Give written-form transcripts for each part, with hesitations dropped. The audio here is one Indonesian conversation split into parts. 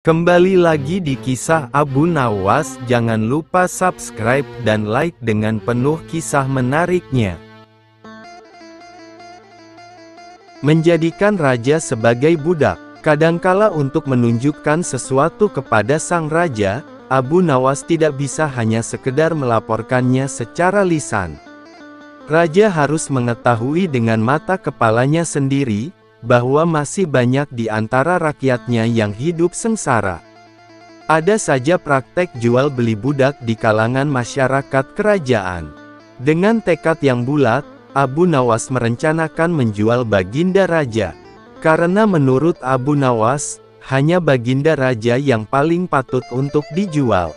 Kembali lagi di kisah Abu Nawas. Jangan lupa subscribe dan like dengan penuh kisah menariknya. Menjadikan raja sebagai budak. Kadangkala untuk menunjukkan sesuatu kepada sang raja, Abu Nawas tidak bisa hanya sekedar melaporkannya secara lisan. Raja harus mengetahui dengan mata kepalanya sendiri, bahwa masih banyak di antara rakyatnya yang hidup sengsara. Ada saja praktek jual beli budak di kalangan masyarakat kerajaan. Dengan tekad yang bulat, Abu Nawas merencanakan menjual Baginda Raja. Karena menurut Abu Nawas, hanya Baginda Raja yang paling patut untuk dijual.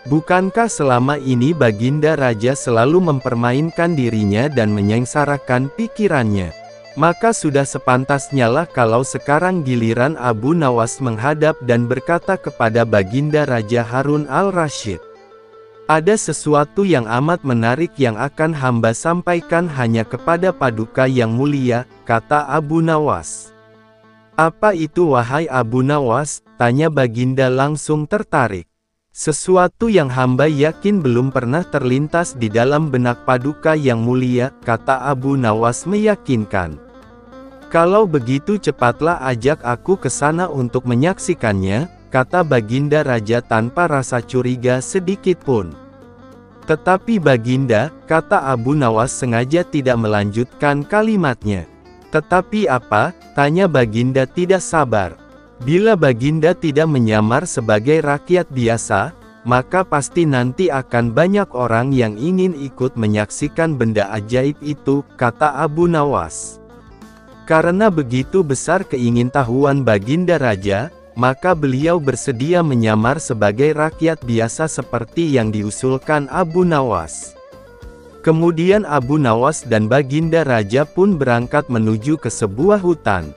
Bukankah selama ini Baginda Raja selalu mempermainkan dirinya dan menyengsarakan pikirannya? Maka sudah sepantasnya lah kalau sekarang giliran Abu Nawas menghadap dan berkata kepada Baginda Raja Harun al-Rasyid. Ada sesuatu yang amat menarik yang akan hamba sampaikan hanya kepada Paduka yang mulia, kata Abu Nawas. Apa itu wahai Abu Nawas? Tanya Baginda langsung tertarik. Sesuatu yang hamba yakin belum pernah terlintas di dalam benak Paduka yang mulia, kata Abu Nawas meyakinkan. Kalau begitu cepatlah ajak aku ke sana untuk menyaksikannya, kata Baginda Raja tanpa rasa curiga sedikit pun. Tetapi Baginda, kata Abu Nawas sengaja tidak melanjutkan kalimatnya. Tetapi apa? Tanya Baginda tidak sabar. Bila Baginda tidak menyamar sebagai rakyat biasa, maka pasti nanti akan banyak orang yang ingin ikut menyaksikan benda ajaib itu, kata Abu Nawas. Karena begitu besar keingintahuan Baginda Raja, maka beliau bersedia menyamar sebagai rakyat biasa seperti yang diusulkan Abu Nawas. Kemudian Abu Nawas dan Baginda Raja pun berangkat menuju ke sebuah hutan.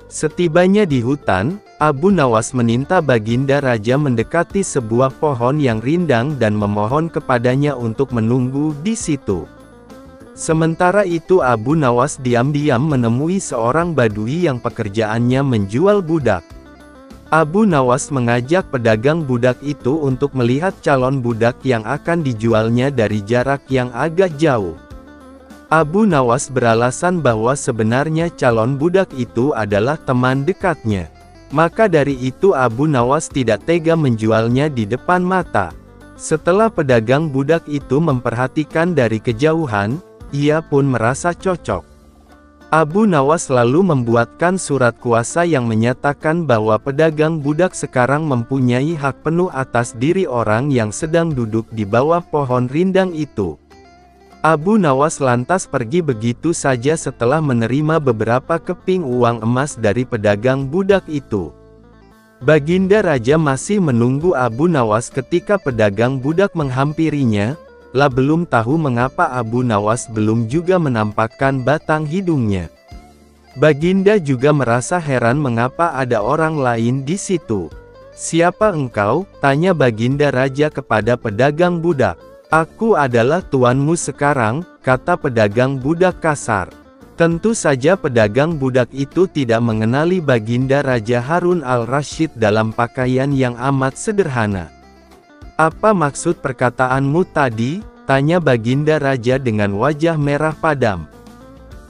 Setibanya di hutan, Abu Nawas meminta Baginda Raja mendekati sebuah pohon yang rindang dan memohon kepadanya untuk menunggu di situ. Sementara itu Abu Nawas diam-diam menemui seorang badui yang pekerjaannya menjual budak. Abu Nawas mengajak pedagang budak itu untuk melihat calon budak yang akan dijualnya dari jarak yang agak jauh. Abu Nawas beralasan bahwa sebenarnya calon budak itu adalah teman dekatnya. Maka dari itu Abu Nawas tidak tega menjualnya di depan mata. Setelah pedagang budak itu memperhatikan dari kejauhan, ia pun merasa cocok. Abu Nawas lalu membuatkan surat kuasa yang menyatakan bahwa pedagang budak sekarang mempunyai hak penuh atas diri orang yang sedang duduk di bawah pohon rindang itu. Abu Nawas lantas pergi begitu saja setelah menerima beberapa keping uang emas dari pedagang budak itu. Baginda Raja masih menunggu Abu Nawas ketika pedagang budak menghampirinya. Lah belum tahu mengapa Abu Nawas belum juga menampakkan batang hidungnya. Baginda juga merasa heran mengapa ada orang lain di situ. Siapa engkau? Tanya Baginda Raja kepada pedagang budak. Aku adalah tuanmu sekarang, kata pedagang budak kasar. Tentu saja pedagang budak itu tidak mengenali Baginda Raja Harun al-Rasyid dalam pakaian yang amat sederhana. Apa maksud perkataanmu tadi? Tanya Baginda Raja dengan wajah merah padam.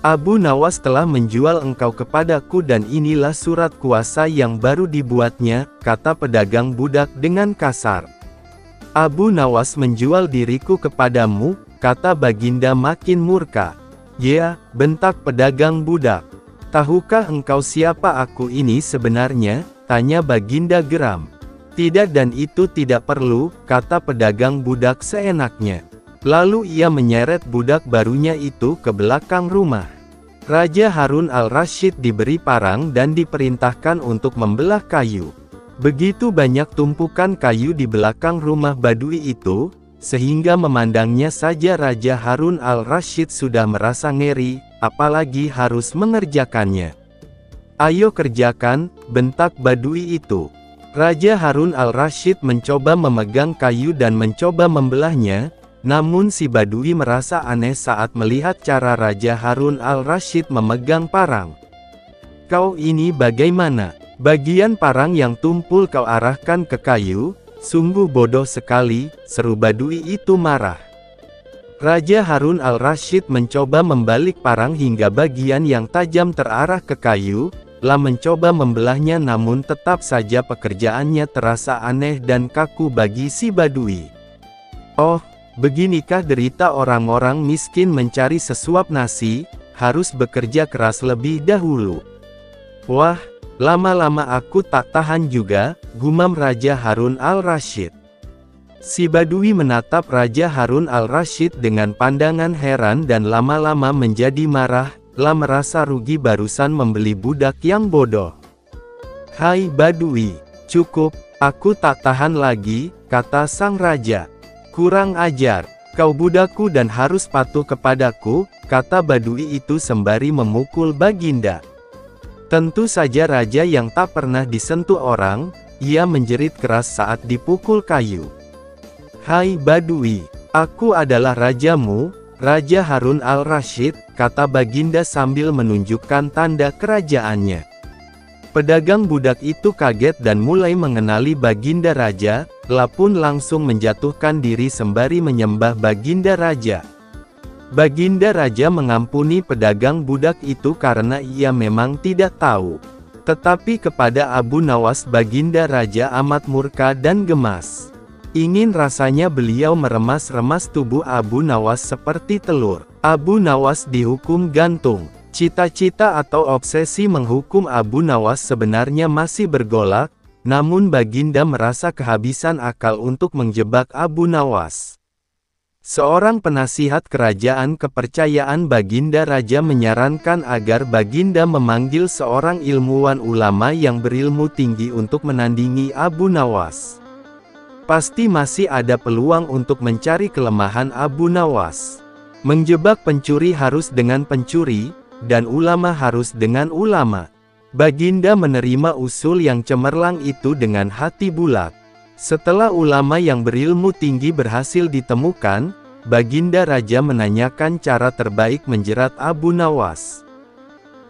Abu Nawas telah menjual engkau kepadaku dan inilah surat kuasa yang baru dibuatnya, kata pedagang budak dengan kasar. Abu Nawas menjual diriku kepadamu, kata Baginda makin murka. Ya, bentak pedagang budak. Tahukah engkau siapa aku ini sebenarnya? Tanya Baginda geram. Tidak dan itu tidak perlu, kata pedagang budak seenaknya. Lalu ia menyeret budak barunya itu ke belakang rumah. Raja Harun al-Rasyid diberi parang dan diperintahkan untuk membelah kayu. Begitu banyak tumpukan kayu di belakang rumah badui itu, sehingga memandangnya saja Raja Harun al-Rasyid sudah merasa ngeri, apalagi harus mengerjakannya. Ayo kerjakan, bentak badui itu. Raja Harun al-Rasyid mencoba memegang kayu dan mencoba membelahnya, namun si badui merasa aneh saat melihat cara Raja Harun al-Rasyid memegang parang. Kau ini bagaimana? Bagian parang yang tumpul kau arahkan ke kayu, sungguh bodoh sekali, seru Badui itu marah. Raja Harun al-Rasyid mencoba membalik parang hingga bagian yang tajam terarah ke kayu, mencoba membelahnya, namun tetap saja pekerjaannya terasa aneh dan kaku bagi si Badui. Oh, beginikah derita orang-orang miskin mencari sesuap nasi, harus bekerja keras lebih dahulu. Wah, lama-lama aku tak tahan juga, gumam Raja Harun al-Rasyid. Si Badui menatap Raja Harun al-Rasyid dengan pandangan heran dan lama-lama menjadi marah, merasa rugi barusan membeli budak yang bodoh. Hai Badui, cukup, aku tak tahan lagi, kata sang raja. Kurang ajar, kau budakku dan harus patuh kepadaku, kata Badui itu sembari memukul Baginda. Tentu saja raja yang tak pernah disentuh orang, ia menjerit keras saat dipukul kayu. Hai Badui, aku adalah rajamu, Raja Harun al-Rasyid, kata Baginda sambil menunjukkan tanda kerajaannya. Pedagang budak itu kaget dan mulai mengenali Baginda Raja, pun langsung menjatuhkan diri sembari menyembah Baginda Raja. Baginda Raja mengampuni pedagang budak itu karena ia memang tidak tahu. Tetapi kepada Abu Nawas Baginda Raja amat murka dan gemas. Ingin rasanya beliau meremas-remas tubuh Abu Nawas seperti telur. Abu Nawas dihukum gantung. Cita-cita atau obsesi menghukum Abu Nawas sebenarnya masih bergolak, namun Baginda merasa kehabisan akal untuk menjebak Abu Nawas. Seorang penasihat kerajaan kepercayaan Baginda Raja menyarankan agar Baginda memanggil seorang ilmuwan ulama yang berilmu tinggi untuk menandingi Abu Nawas. Pasti masih ada peluang untuk mencari kelemahan Abu Nawas. Menjebak pencuri harus dengan pencuri, dan ulama harus dengan ulama. Baginda menerima usul yang cemerlang itu dengan hati bulat. Setelah ulama yang berilmu tinggi berhasil ditemukan, Baginda Raja menanyakan cara terbaik menjerat Abu Nawas.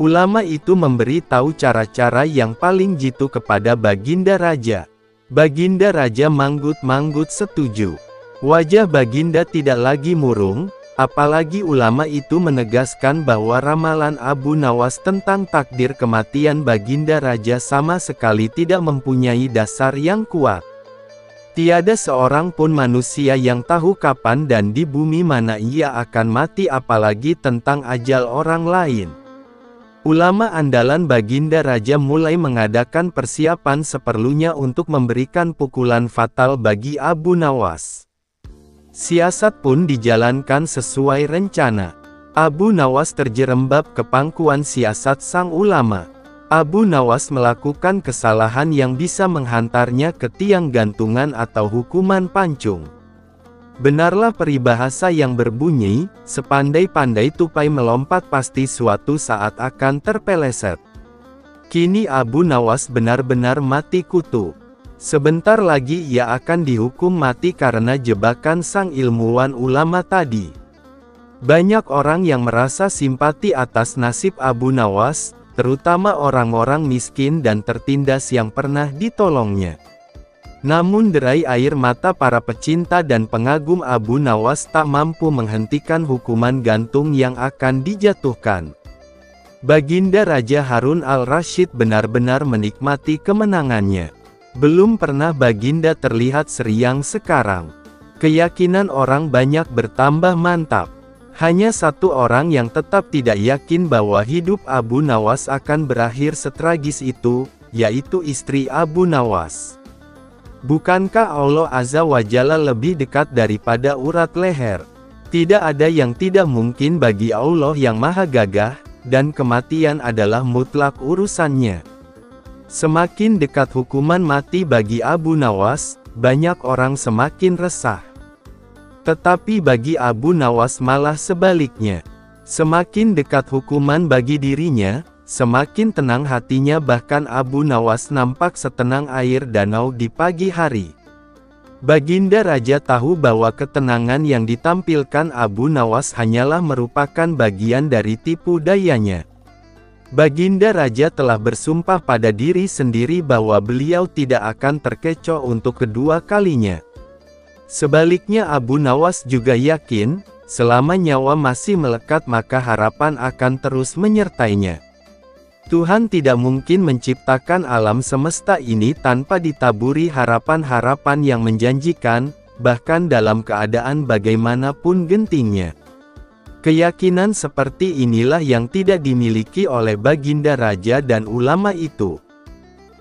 Ulama itu memberi tahu cara-cara yang paling jitu kepada Baginda Raja. Baginda Raja manggut-manggut setuju. Wajah Baginda tidak lagi murung, apalagi ulama itu menegaskan bahwa ramalan Abu Nawas tentang takdir kematian Baginda Raja sama sekali tidak mempunyai dasar yang kuat. Tiada seorang pun manusia yang tahu kapan dan di bumi mana ia akan mati, apalagi tentang ajal orang lain. Ulama andalan Baginda Raja mulai mengadakan persiapan seperlunya untuk memberikan pukulan fatal bagi Abu Nawas. Siasat pun dijalankan sesuai rencana. Abu Nawas terjerembab ke pangkuan siasat sang ulama. Abu Nawas melakukan kesalahan yang bisa menghantarnya ke tiang gantungan atau hukuman pancung. Benarlah peribahasa yang berbunyi, sepandai-pandai tupai melompat pasti suatu saat akan terpeleset. Kini Abu Nawas benar-benar mati kutu. Sebentar lagi ia akan dihukum mati karena jebakan sang ilmuwan ulama tadi. Banyak orang yang merasa simpati atas nasib Abu Nawas, terutama orang-orang miskin dan tertindas yang pernah ditolongnya. Namun derai air mata para pecinta dan pengagum Abu Nawas tak mampu menghentikan hukuman gantung yang akan dijatuhkan. Baginda Raja Harun al-Rasyid benar-benar menikmati kemenangannya. Belum pernah Baginda terlihat seriang sekarang. Keyakinan orang banyak bertambah mantap. Hanya satu orang yang tetap tidak yakin bahwa hidup Abu Nawas akan berakhir setragis itu, yaitu istri Abu Nawas. Bukankah Allah Azza wa Jalla lebih dekat daripada urat leher? Tidak ada yang tidak mungkin bagi Allah yang maha gagah, dan kematian adalah mutlak urusannya. Semakin dekat hukuman mati bagi Abu Nawas, banyak orang semakin resah. Tetapi bagi Abu Nawas malah sebaliknya. Semakin dekat hukuman bagi dirinya, semakin tenang hatinya, bahkan Abu Nawas nampak setenang air danau di pagi hari. Baginda Raja tahu bahwa ketenangan yang ditampilkan Abu Nawas hanyalah merupakan bagian dari tipu dayanya. Baginda Raja telah bersumpah pada diri sendiri bahwa beliau tidak akan terkecoh untuk kedua kalinya. Sebaliknya Abu Nawas juga yakin, selama nyawa masih melekat maka harapan akan terus menyertainya. Tuhan tidak mungkin menciptakan alam semesta ini tanpa ditaburi harapan-harapan yang menjanjikan, bahkan dalam keadaan bagaimanapun gentingnya. Keyakinan seperti inilah yang tidak dimiliki oleh Baginda Raja dan ulama itu.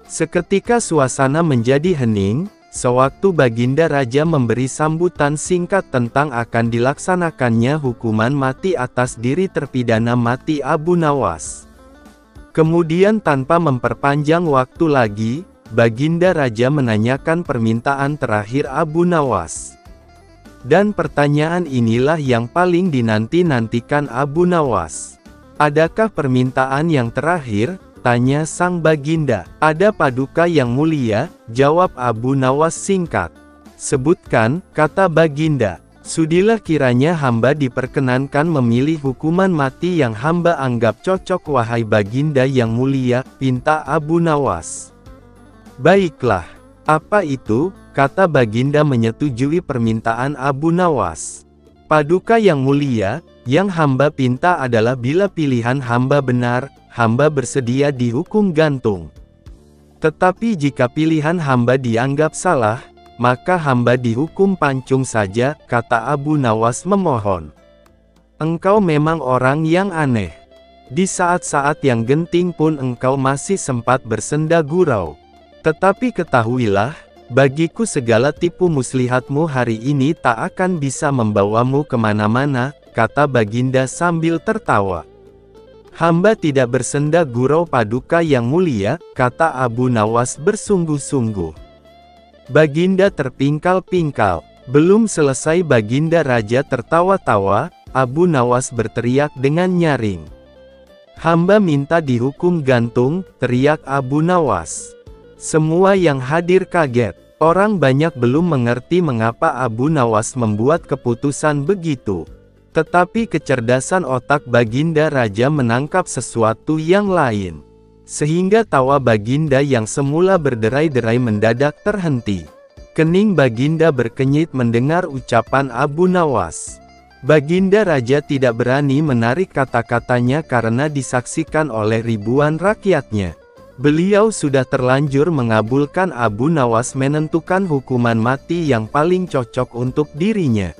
Seketika suasana menjadi hening, sewaktu Baginda Raja memberi sambutan singkat tentang akan dilaksanakannya hukuman mati atas diri terpidana mati Abu Nawas. Kemudian tanpa memperpanjang waktu lagi, Baginda Raja menanyakan permintaan terakhir Abu Nawas. Dan pertanyaan inilah yang paling dinanti-nantikan Abu Nawas. Adakah permintaan yang terakhir? Tanya sang Baginda. Ada paduka yang mulia, jawab Abu Nawas singkat. Sebutkan, kata Baginda. Sudilah kiranya hamba diperkenankan memilih hukuman mati yang hamba anggap cocok wahai Baginda yang mulia, pinta Abu Nawas. Baiklah. Apa itu? Kata Baginda menyetujui permintaan Abu Nawas. Paduka yang mulia, yang hamba pinta adalah bila pilihan hamba benar, hamba bersedia dihukum gantung. Tetapi jika pilihan hamba dianggap salah, maka hamba dihukum pancung saja, kata Abu Nawas memohon. Engkau memang orang yang aneh. Di saat-saat yang genting pun engkau masih sempat bersenda gurau. Tetapi ketahuilah, bagiku segala tipu muslihatmu hari ini tak akan bisa membawamu kemana-mana, kata Baginda sambil tertawa. Hamba tidak bersenda gurau paduka yang mulia, kata Abu Nawas bersungguh-sungguh. Baginda terpingkal-pingkal. Belum selesai Baginda Raja tertawa-tawa, Abu Nawas berteriak dengan nyaring. Hamba minta dihukum gantung, teriak Abu Nawas. Semua yang hadir kaget. Orang banyak belum mengerti mengapa Abu Nawas membuat keputusan begitu. Tetapi kecerdasan otak Baginda Raja menangkap sesuatu yang lain. Sehingga tawa Baginda yang semula berderai-derai mendadak terhenti. Kening Baginda berkenyit mendengar ucapan Abu Nawas. Baginda Raja tidak berani menarik kata-katanya karena disaksikan oleh ribuan rakyatnya. Beliau sudah terlanjur mengabulkan Abu Nawas menentukan hukuman mati yang paling cocok untuk dirinya.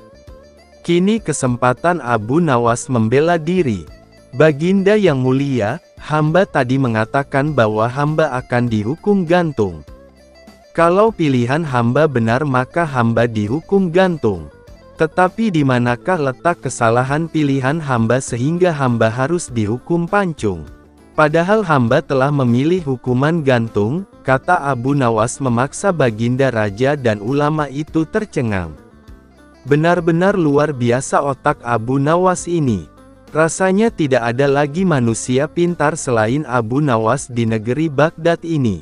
Kini kesempatan Abu Nawas membela diri. Baginda yang mulia, hamba tadi mengatakan bahwa hamba akan dihukum gantung. Kalau pilihan hamba benar maka hamba dihukum gantung. Tetapi di manakah letak kesalahan pilihan hamba sehingga hamba harus dihukum pancung? Padahal hamba telah memilih hukuman gantung, kata Abu Nawas memaksa Baginda Raja dan ulama itu tercengang. Benar-benar luar biasa otak Abu Nawas ini. Rasanya tidak ada lagi manusia pintar selain Abu Nawas di negeri Baghdad ini.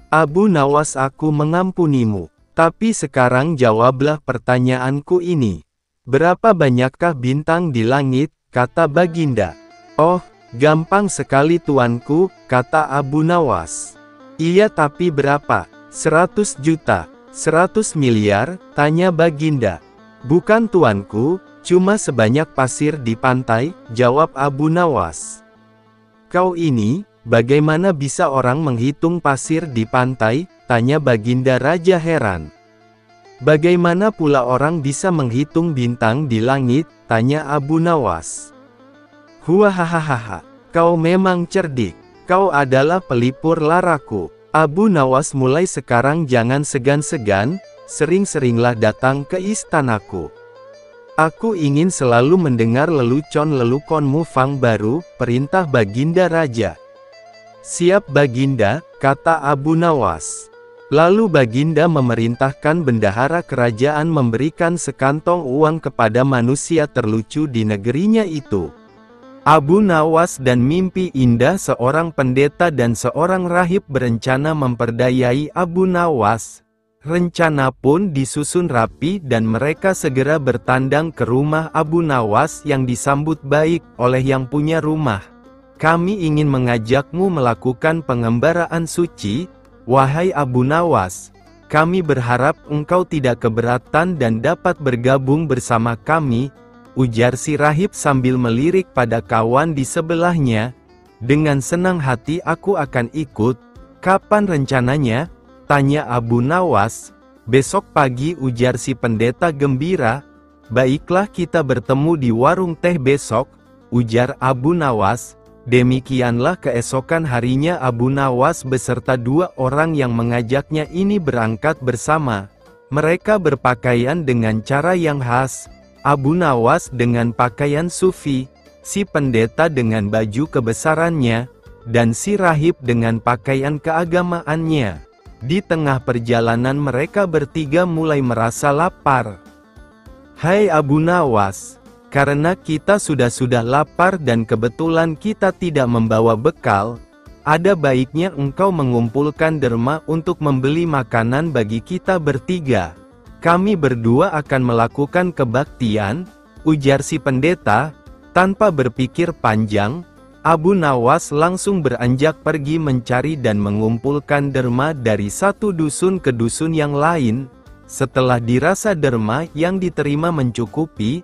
Abu Nawas, aku mengampunimu. Tapi sekarang jawablah pertanyaanku ini. Berapa banyakkah bintang di langit, kata Baginda. Oh, gampang sekali tuanku, kata Abu Nawas. Iya, tapi berapa? 100 juta, 100 miliar, tanya Baginda. Bukan tuanku, cuma sebanyak pasir di pantai, jawab Abu Nawas. Kau ini, bagaimana bisa orang menghitung pasir di pantai, tanya Baginda Raja heran. Bagaimana pula orang bisa menghitung bintang di langit, tanya Abu Nawas. Huahahaha, kau memang cerdik, kau adalah pelipur laraku. Abu Nawas, mulai sekarang jangan segan-segan, sering-seringlah datang ke istanaku. Aku ingin selalu mendengar lelucon-leluconmu Fang baru, perintah Baginda Raja. Siap Baginda, kata Abu Nawas. Lalu Baginda memerintahkan bendahara kerajaan memberikan sekantong uang kepada manusia terlucu di negerinya itu. Abu Nawas dan mimpi indah seorang pendeta dan seorang rahib berencana memperdayai Abu Nawas. Rencana pun disusun rapi dan mereka segera bertandang ke rumah Abu Nawas yang disambut baik oleh yang punya rumah. Kami ingin mengajakmu melakukan pengembaraan suci, wahai Abu Nawas. Kami berharap engkau tidak keberatan dan dapat bergabung bersama kami, ujar si rahib sambil melirik pada kawan di sebelahnya. Dengan senang hati aku akan ikut. Kapan rencananya? Tanya Abu Nawas. Besok pagi, ujar si pendeta gembira. Baiklah, kita bertemu di warung teh besok, ujar Abu Nawas. Demikianlah keesokan harinya Abu Nawas beserta 2 orang yang mengajaknya ini berangkat bersama. Mereka berpakaian dengan cara yang khas. Abu Nawas dengan pakaian sufi, si pendeta dengan baju kebesarannya, dan si rahib dengan pakaian keagamaannya. Di tengah perjalanan mereka bertiga mulai merasa lapar. Hai Abu Nawas, karena kita sudah lapar dan kebetulan kita tidak membawa bekal, ada baiknya engkau mengumpulkan derma untuk membeli makanan bagi kita bertiga. Kami berdua akan melakukan kebaktian, ujar si pendeta. Tanpa berpikir panjang, Abu Nawas langsung beranjak pergi mencari dan mengumpulkan derma dari satu dusun ke dusun yang lain. Setelah dirasa derma yang diterima mencukupi,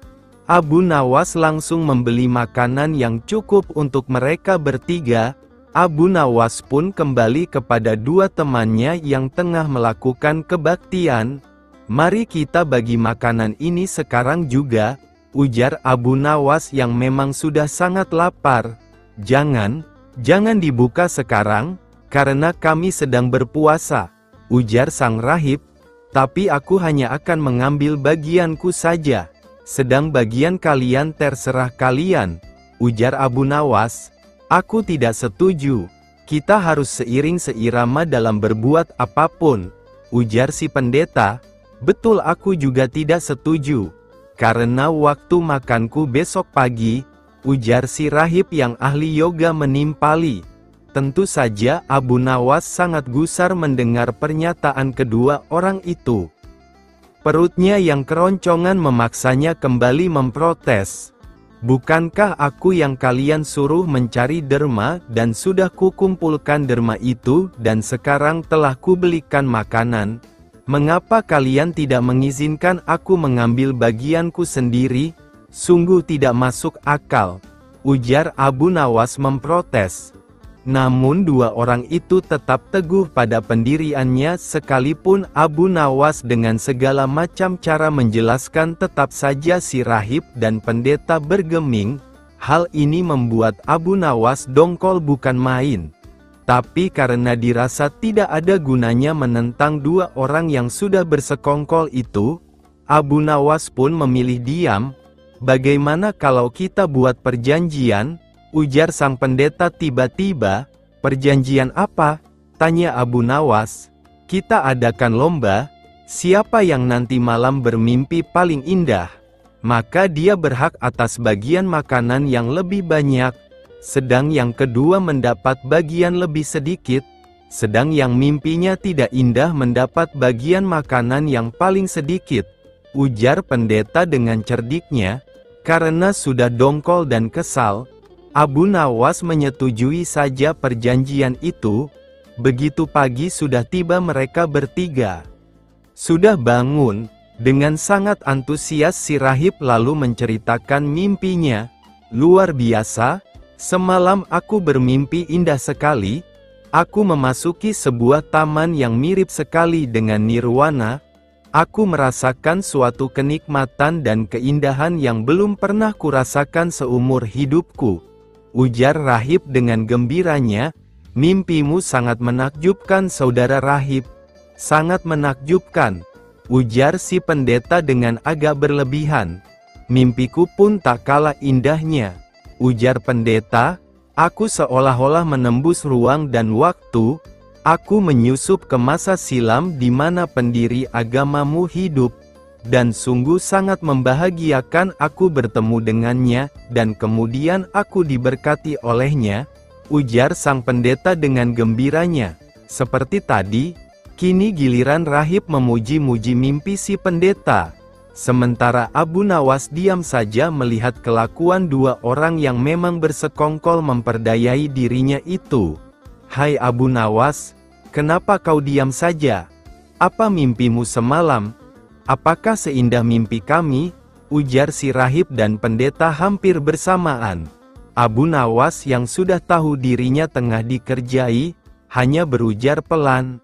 Abu Nawas langsung membeli makanan yang cukup untuk mereka bertiga. Abu Nawas pun kembali kepada 2 temannya yang tengah melakukan kebaktian. Mari kita bagi makanan ini sekarang juga, ujar Abu Nawas yang memang sudah sangat lapar. Jangan dibuka sekarang, karena kami sedang berpuasa, ujar sang rahib. Tapi aku hanya akan mengambil bagianku saja. Sedang bagian kalian terserah kalian, ujar Abu Nawas. Aku tidak setuju. Kita harus seiring seirama dalam berbuat apapun, ujar si pendeta. Betul, aku juga tidak setuju. Karena waktu makanku besok pagi, ujar si rahib yang ahli yoga menimpali. Tentu saja Abu Nawas sangat gusar mendengar pernyataan kedua orang itu. Perutnya yang keroncongan memaksanya kembali memprotes. Bukankah aku yang kalian suruh mencari derma dan sudah kukumpulkan derma itu dan sekarang telah kubelikan makanan? Mengapa kalian tidak mengizinkan aku mengambil bagianku sendiri? Sungguh tidak masuk akal, ujar Abu Nawas memprotes. Namun 2 orang itu tetap teguh pada pendiriannya sekalipun Abu Nawas dengan segala macam cara menjelaskan, tetap saja si rahib dan pendeta bergeming. Hal ini membuat Abu Nawas dongkol bukan main. Tapi karena dirasa tidak ada gunanya menentang 2 orang yang sudah bersekongkol itu, Abu Nawas pun memilih diam. Bagaimana kalau kita buat perjanjian? Ujar sang pendeta tiba-tiba. Perjanjian apa? Tanya Abu Nawas. Kita adakan lomba. Siapa yang nanti malam bermimpi paling indah, maka dia berhak atas bagian makanan yang lebih banyak. Sedang yang kedua mendapat bagian lebih sedikit. Sedang yang mimpinya tidak indah mendapat bagian makanan yang paling sedikit, ujar pendeta dengan cerdiknya. Karena sudah dongkol dan kesal, Abu Nawas menyetujui saja perjanjian itu. Begitu pagi sudah tiba mereka bertiga. Sudah bangun, dengan sangat antusias si rahib lalu menceritakan mimpinya. Luar biasa, semalam aku bermimpi indah sekali. Aku memasuki sebuah taman yang mirip sekali dengan nirwana. Aku merasakan suatu kenikmatan dan keindahan yang belum pernah kurasakan seumur hidupku, ujar rahib dengan gembiranya. Mimpimu sangat menakjubkan saudara rahib. Sangat menakjubkan, ujar si pendeta dengan agak berlebihan. Mimpiku pun tak kalah indahnya, ujar pendeta. Aku seolah-olah menembus ruang dan waktu. Aku menyusup ke masa silam di mana pendiri agamamu hidup. Dan sungguh sangat membahagiakan aku bertemu dengannya, dan kemudian aku diberkati olehnya, ujar sang pendeta dengan gembiranya. Seperti tadi, kini giliran rahib memuji-muji mimpi si pendeta. Sementara Abu Nawas diam saja melihat kelakuan dua orang yang memang bersekongkol memperdayai dirinya itu. "Hai Abu Nawas, kenapa kau diam saja? Apa mimpimu semalam? Apakah seindah mimpi kami?" ujar si rahib dan pendeta hampir bersamaan. Abu Nawas yang sudah tahu dirinya tengah dikerjai, hanya berujar pelan,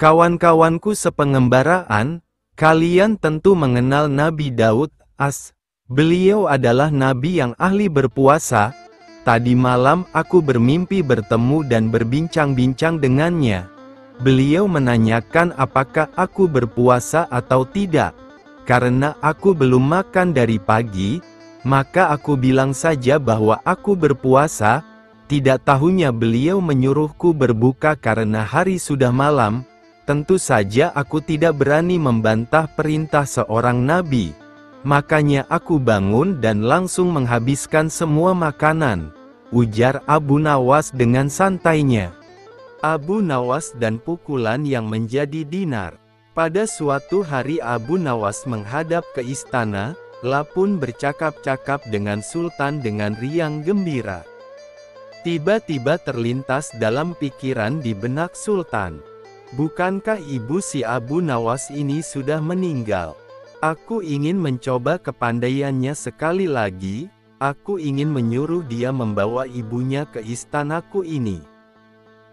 "Kawan-kawanku sepengembaraan, kalian tentu mengenal Nabi Daud AS. Beliau adalah nabi yang ahli berpuasa. Tadi malam aku bermimpi bertemu dan berbincang-bincang dengannya. Beliau menanyakan apakah aku berpuasa atau tidak. Karena aku belum makan dari pagi, maka aku bilang saja bahwa aku berpuasa. Tidak tahunya beliau menyuruhku berbuka karena hari sudah malam. Tentu saja aku tidak berani membantah perintah seorang nabi. Makanya aku bangun dan langsung menghabiskan semua makanan," ujar Abu Nawas dengan santainya. Abu Nawas dan pukulan yang menjadi dinar. Pada suatu hari Abu Nawas menghadap ke istana, pun bercakap-cakap dengan Sultan dengan riang gembira. Tiba-tiba terlintas dalam pikiran di benak Sultan, "Bukankah ibu si Abu Nawas ini sudah meninggal? Aku ingin mencoba kepandaiannya sekali lagi. Aku ingin menyuruh dia membawa ibunya ke istanaku ini.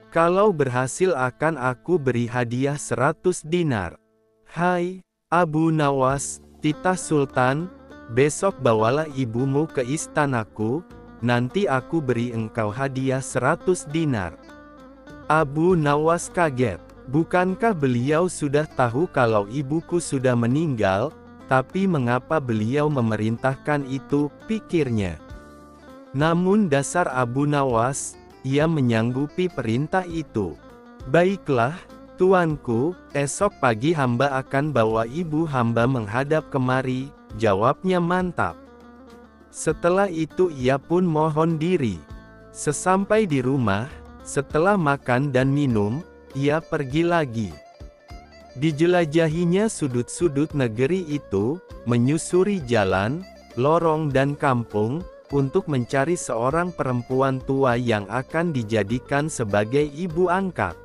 Kalau berhasil akan aku beri hadiah 100 dinar. Hai, Abu Nawas," titah Sultan, "besok bawalah ibumu ke istanaku, nanti aku beri engkau hadiah 100 dinar. Abu Nawas kaget. Bukankah beliau sudah tahu kalau ibuku sudah meninggal, tapi mengapa beliau memerintahkan itu, pikirnya. Namun dasar Abu Nawas, ia menyanggupi perintah itu. "Baiklah, tuanku, esok pagi hamba akan bawa ibu hamba menghadap kemari," jawabnya mantap. Setelah itu ia pun mohon diri. Sesampai di rumah, setelah makan dan minum, ia pergi lagi. Dijelajahinya sudut-sudut negeri itu, menyusuri jalan, lorong dan kampung, untuk mencari seorang perempuan tua yang akan dijadikan sebagai ibu angkat.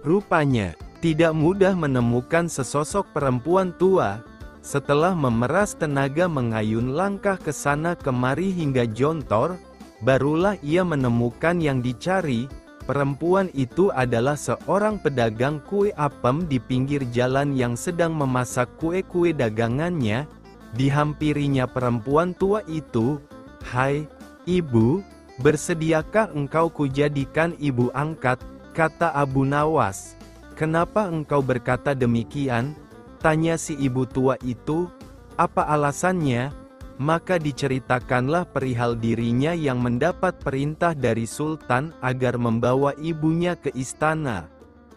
Rupanya, tidak mudah menemukan sesosok perempuan tua. Setelah memeras tenaga mengayun langkah ke sana kemari hingga jontor, barulah ia menemukan yang dicari. Perempuan itu adalah seorang pedagang kue apem di pinggir jalan yang sedang memasak kue-kue dagangannya. Dihampirinya perempuan tua itu, "Hai, ibu, bersediakah engkau kujadikan ibu angkat?" kata Abu Nawas. "Kenapa engkau berkata demikian?" tanya si ibu tua itu. "Apa alasannya?" Maka diceritakanlah perihal dirinya yang mendapat perintah dari Sultan agar membawa ibunya ke istana.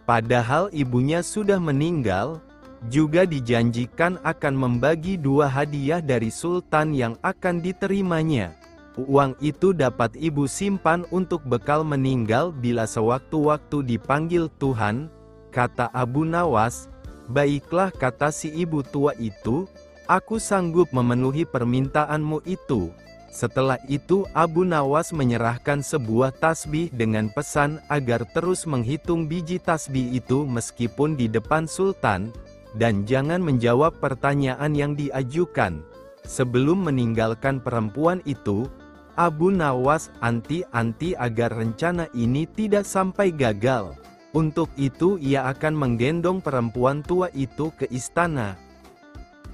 Padahal ibunya sudah meninggal, juga dijanjikan akan membagi 2 hadiah dari Sultan yang akan diterimanya. Uang itu dapat ibu simpan untuk bekal meninggal bila sewaktu-waktu dipanggil Tuhan, kata Abu Nawas. "Baiklah," kata si ibu tua itu, "aku sanggup memenuhi permintaanmu itu." Setelah itu Abu Nawas menyerahkan sebuah tasbih dengan pesan agar terus menghitung biji tasbih itu meskipun di depan Sultan, dan jangan menjawab pertanyaan yang diajukan. Sebelum meninggalkan perempuan itu, Abu Nawas anti-anti agar rencana ini tidak sampai gagal. Untuk itu ia akan menggendong perempuan tua itu ke istana.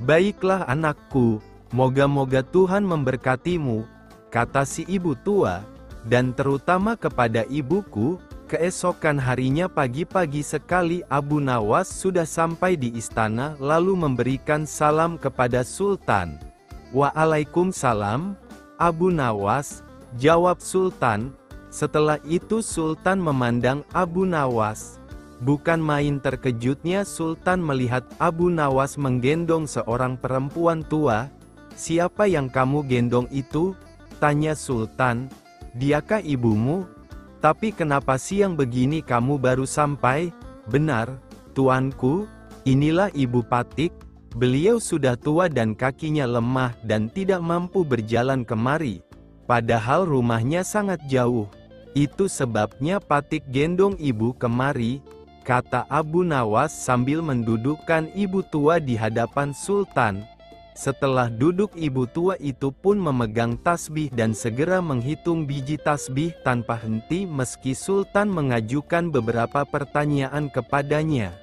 "Baiklah anakku, moga-moga Tuhan memberkatimu," kata si ibu tua, dan terutama kepada ibuku. Keesokan harinya pagi-pagi sekali Abu Nawas sudah sampai di istana lalu memberikan salam kepada Sultan. "Waalaikumsalam, Abu Nawas," jawab Sultan. Setelah itu Sultan memandang Abu Nawas. Bukan main terkejutnya Sultan melihat Abu Nawas menggendong seorang perempuan tua. "Siapa yang kamu gendong itu?" tanya Sultan. "Diakah ibumu? Tapi kenapa siang begini kamu baru sampai?" "Benar, tuanku, inilah ibu Patik," Beliau sudah tua dan kakinya lemah dan tidak mampu berjalan kemari. Padahal rumahnya sangat jauh. Itu sebabnya Patik gendong ibu kemari, kata Abu Nawas sambil mendudukkan ibu tua di hadapan Sultan. Setelah duduk, ibu tua itu pun memegang tasbih dan segera menghitung biji tasbih tanpa henti meski Sultan mengajukan beberapa pertanyaan kepadanya.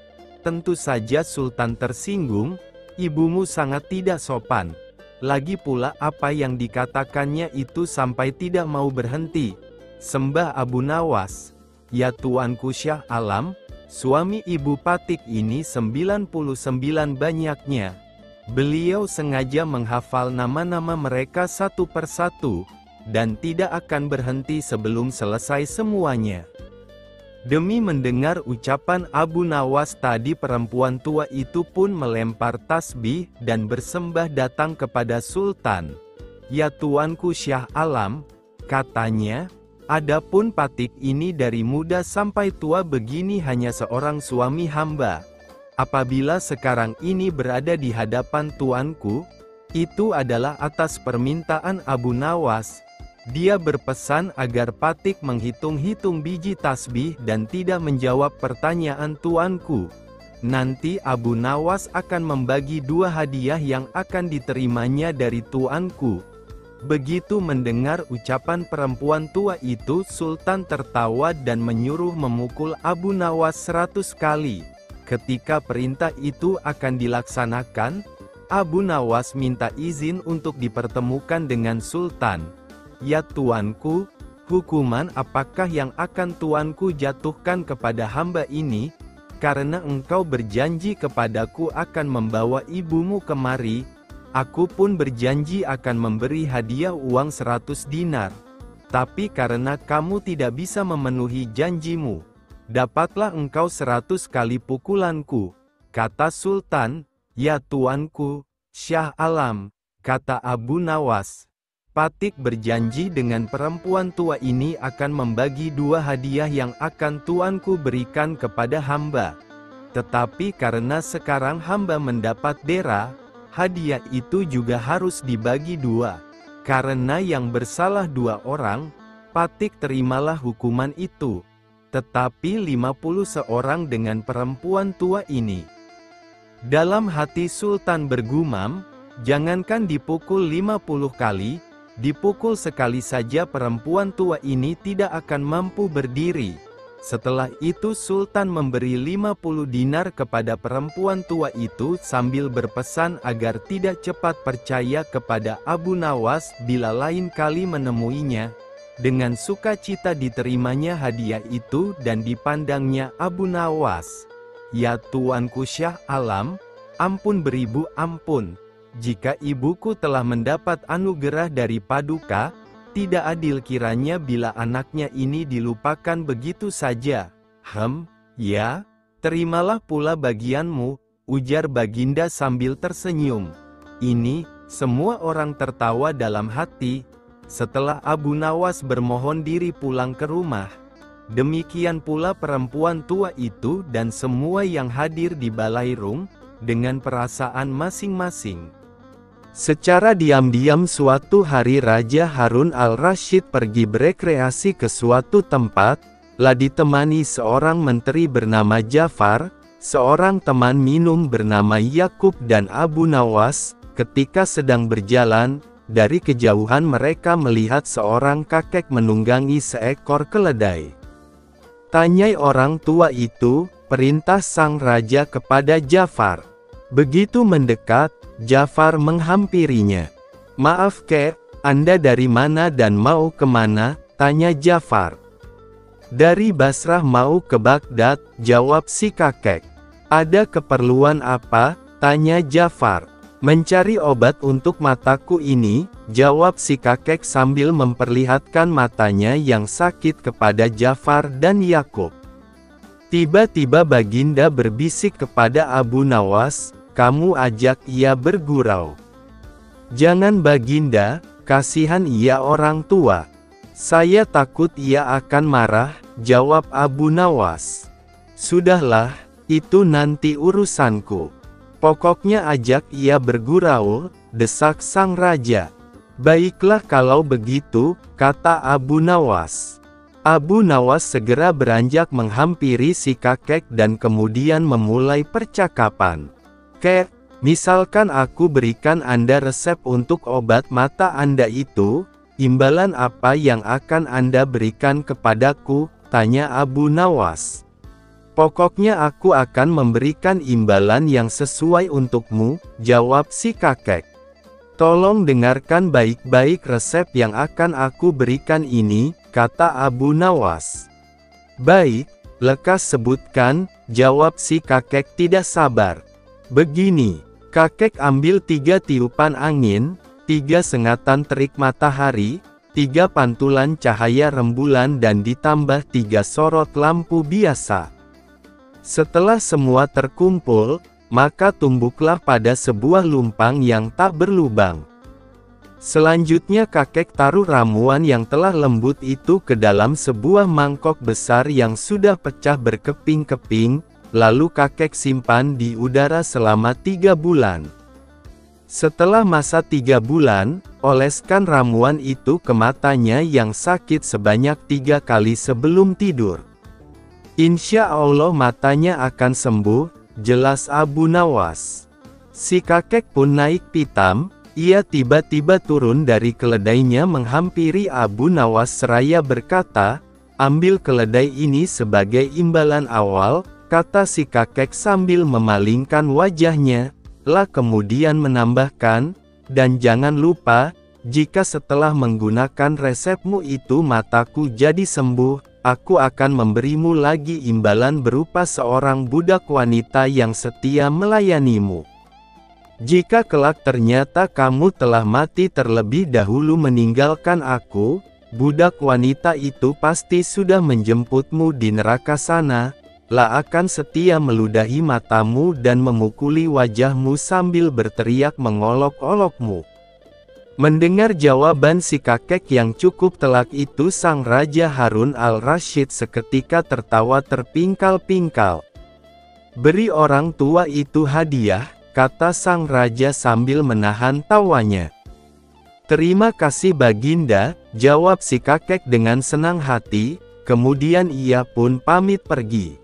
Tentu saja Sultan tersinggung, ibumu sangat tidak sopan. Lagi pula apa yang dikatakannya itu sampai tidak mau berhenti. Sembah Abu Nawas, ya tuanku Syah Alam, suami ibu Patik ini 99 banyaknya. Beliau sengaja menghafal nama-nama mereka satu persatu, dan tidak akan berhenti sebelum selesai semuanya. Demi mendengar ucapan Abu Nawas tadi, perempuan tua itu pun melempar tasbih dan bersembah datang kepada Sultan. Ya tuanku Syah Alam, katanya, adapun Patik ini dari muda sampai tua begini hanya seorang suami hamba. Apabila sekarang ini berada di hadapan tuanku, itu adalah atas permintaan Abu Nawas. Dia berpesan agar Patik menghitung-hitung biji tasbih dan tidak menjawab pertanyaan tuanku. Nanti Abu Nawas akan membagi 2 hadiah yang akan diterimanya dari tuanku. Begitu mendengar ucapan perempuan tua itu, Sultan tertawa dan menyuruh memukul Abu Nawas 100 kali. Ketika perintah itu akan dilaksanakan, Abu Nawas minta izin untuk dipertemukan dengan Sultan. Ya tuanku, hukuman apakah yang akan tuanku jatuhkan kepada hamba ini? Karena engkau berjanji kepadaku akan membawa ibumu kemari, aku pun berjanji akan memberi hadiah uang 100 dinar. Tapi karena kamu tidak bisa memenuhi janjimu, dapatlah engkau 100 kali pukulanku, kata Sultan. Ya tuanku, Syah Alam, kata Abu Nawas. Patik berjanji dengan perempuan tua ini akan membagi 2 hadiah yang akan tuanku berikan kepada hamba. Tetapi karena sekarang hamba mendapat dera, hadiah itu juga harus dibagi 2. Karena yang bersalah 2 orang, Patik terimalah hukuman itu. Tetapi 50 seorang dengan perempuan tua ini. Dalam hati Sultan bergumam, jangankan dipukul 50 kali, dipukul sekali saja perempuan tua ini tidak akan mampu berdiri. Setelah itu Sultan memberi 50 dinar kepada perempuan tua itu sambil berpesan agar tidak cepat percaya kepada Abu Nawas bila lain kali menemuinya. Dengan sukacita diterimanya hadiah itu dan dipandangnya Abu Nawas. Ya tuanku Syah Alam, ampun beribu ampun. Jika ibuku telah mendapat anugerah dari Paduka, tidak adil kiranya bila anaknya ini dilupakan begitu saja. Ya, terimalah pula bagianmu, ujar Baginda sambil tersenyum. Ini, semua orang tertawa dalam hati. Setelah Abu Nawas bermohon diri pulang ke rumah, demikian pula perempuan tua itu dan semua yang hadir di Balairung, dengan perasaan masing-masing. Secara diam-diam suatu hari Raja Harun al-Rasyid pergi berekreasi ke suatu tempat, ditemani seorang menteri bernama Jafar, seorang teman minum bernama Yakub dan Abu Nawas. Ketika sedang berjalan, dari kejauhan mereka melihat seorang kakek menunggangi seekor keledai. Tanyai orang tua itu, perintah sang raja kepada Jafar. Begitu mendekat, Jafar menghampirinya. Maaf kek, Anda dari mana dan mau kemana? Tanya Jafar. Dari Basrah mau ke Baghdad, jawab si kakek. Ada keperluan apa? Tanya Jafar. Mencari obat untuk mataku ini, jawab si kakek sambil memperlihatkan matanya yang sakit kepada Jafar dan Yakub. Tiba-tiba Baginda berbisik kepada Abu Nawas, kamu ajak ia bergurau. Jangan Baginda, kasihan ia orang tua. Saya takut ia akan marah, jawab Abu Nawas. Sudahlah, itu nanti urusanku. Pokoknya ajak ia bergurau, desak sang raja. Baiklah kalau begitu, kata Abu Nawas. Abu Nawas segera beranjak menghampiri si kakek dan kemudian memulai percakapan. Kek, misalkan aku berikan Anda resep untuk obat mata Anda itu, imbalan apa yang akan Anda berikan kepadaku? Tanya Abu Nawas. Pokoknya aku akan memberikan imbalan yang sesuai untukmu, jawab si kakek. Tolong dengarkan baik-baik resep yang akan aku berikan ini, kata Abu Nawas. Baik, lekas sebutkan, jawab si kakek tidak sabar. Begini, kakek ambil 3 tiupan angin, 3 sengatan terik matahari, 3 pantulan cahaya rembulan dan ditambah 3 sorot lampu biasa. Setelah semua terkumpul, maka tumbuklah pada sebuah lumpang yang tak berlubang. Selanjutnya kakek taruh ramuan yang telah lembut itu ke dalam sebuah mangkok besar yang sudah pecah berkeping-keping, lalu kakek simpan di udara selama 3 bulan. Setelah masa 3 bulan, oleskan ramuan itu ke matanya yang sakit sebanyak 3 kali sebelum tidur. Insya Allah matanya akan sembuh, jelas Abu Nawas. Si kakek pun naik pitam, ia tiba-tiba turun dari keledainya menghampiri Abu Nawas seraya berkata, ambil keledai ini sebagai imbalan awal, kata si kakek sambil memalingkan wajahnya, lah kemudian menambahkan, dan jangan lupa, jika setelah menggunakan resepmu itu mataku jadi sembuh, aku akan memberimu lagi imbalan berupa seorang budak wanita yang setia melayanimu. Jika kelak ternyata kamu telah mati terlebih dahulu meninggalkan aku, budak wanita itu pasti sudah menjemputmu di neraka sana, lah akan setia meludahi matamu dan memukuli wajahmu sambil berteriak mengolok-olokmu. Mendengar jawaban si kakek yang cukup telak itu, sang Raja Harun al-Rasyid seketika tertawa terpingkal-pingkal. Beri orang tua itu hadiah, kata sang raja sambil menahan tawanya. Terima kasih Baginda, jawab si kakek dengan senang hati, kemudian ia pun pamit pergi.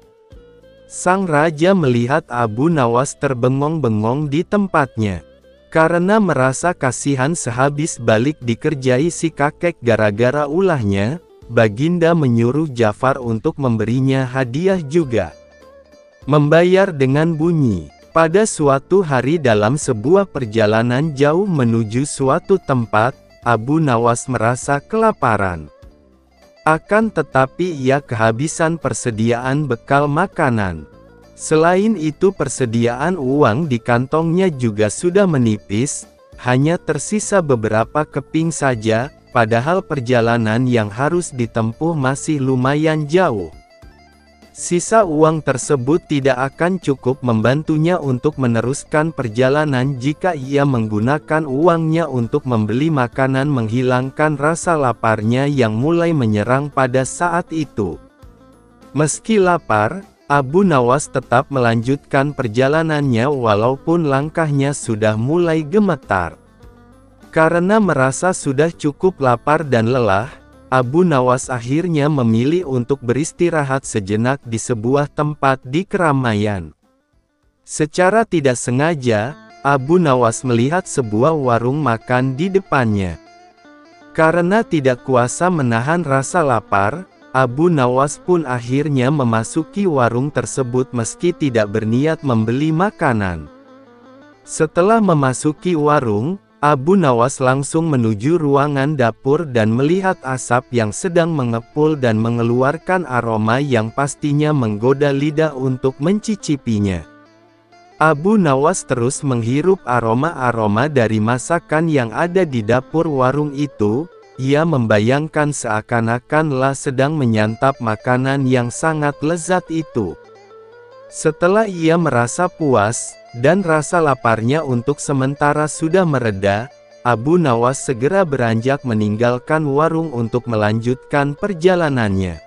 Sang raja melihat Abu Nawas terbengong-bengong di tempatnya. Karena merasa kasihan sehabis balik dikerjai si kakek gara-gara ulahnya, Baginda menyuruh Ja'far untuk memberinya hadiah juga. Membayar dengan bunyi. Pada suatu hari dalam sebuah perjalanan jauh menuju suatu tempat, Abu Nawas merasa kelaparan. Akan tetapi ia kehabisan persediaan bekal makanan. Selain itu persediaan uang di kantongnya juga sudah menipis, hanya tersisa beberapa keping saja, padahal perjalanan yang harus ditempuh masih lumayan jauh. Sisa uang tersebut tidak akan cukup membantunya untuk meneruskan perjalanan jika ia menggunakan uangnya untuk membeli makanan menghilangkan rasa laparnya yang mulai menyerang pada saat itu. Meski lapar, Abu Nawas tetap melanjutkan perjalanannya walaupun langkahnya sudah mulai gemetar. Karena merasa sudah cukup lapar dan lelah, Abu Nawas akhirnya memilih untuk beristirahat sejenak di sebuah tempat di keramaian. Secara tidak sengaja, Abu Nawas melihat sebuah warung makan di depannya. Karena tidak kuasa menahan rasa lapar, Abu Nawas pun akhirnya memasuki warung tersebut meski tidak berniat membeli makanan. Setelah memasuki warung, Abu Nawas langsung menuju ruangan dapur dan melihat asap yang sedang mengepul dan mengeluarkan aroma yang pastinya menggoda lidah untuk mencicipinya. Abu Nawas terus menghirup aroma-aroma dari masakan yang ada di dapur warung itu. Ia membayangkan seakan-akanlah sedang menyantap makanan yang sangat lezat itu. Setelah ia merasa puas, dan rasa laparnya untuk sementara sudah mereda, Abu Nawas segera beranjak meninggalkan warung untuk melanjutkan perjalanannya.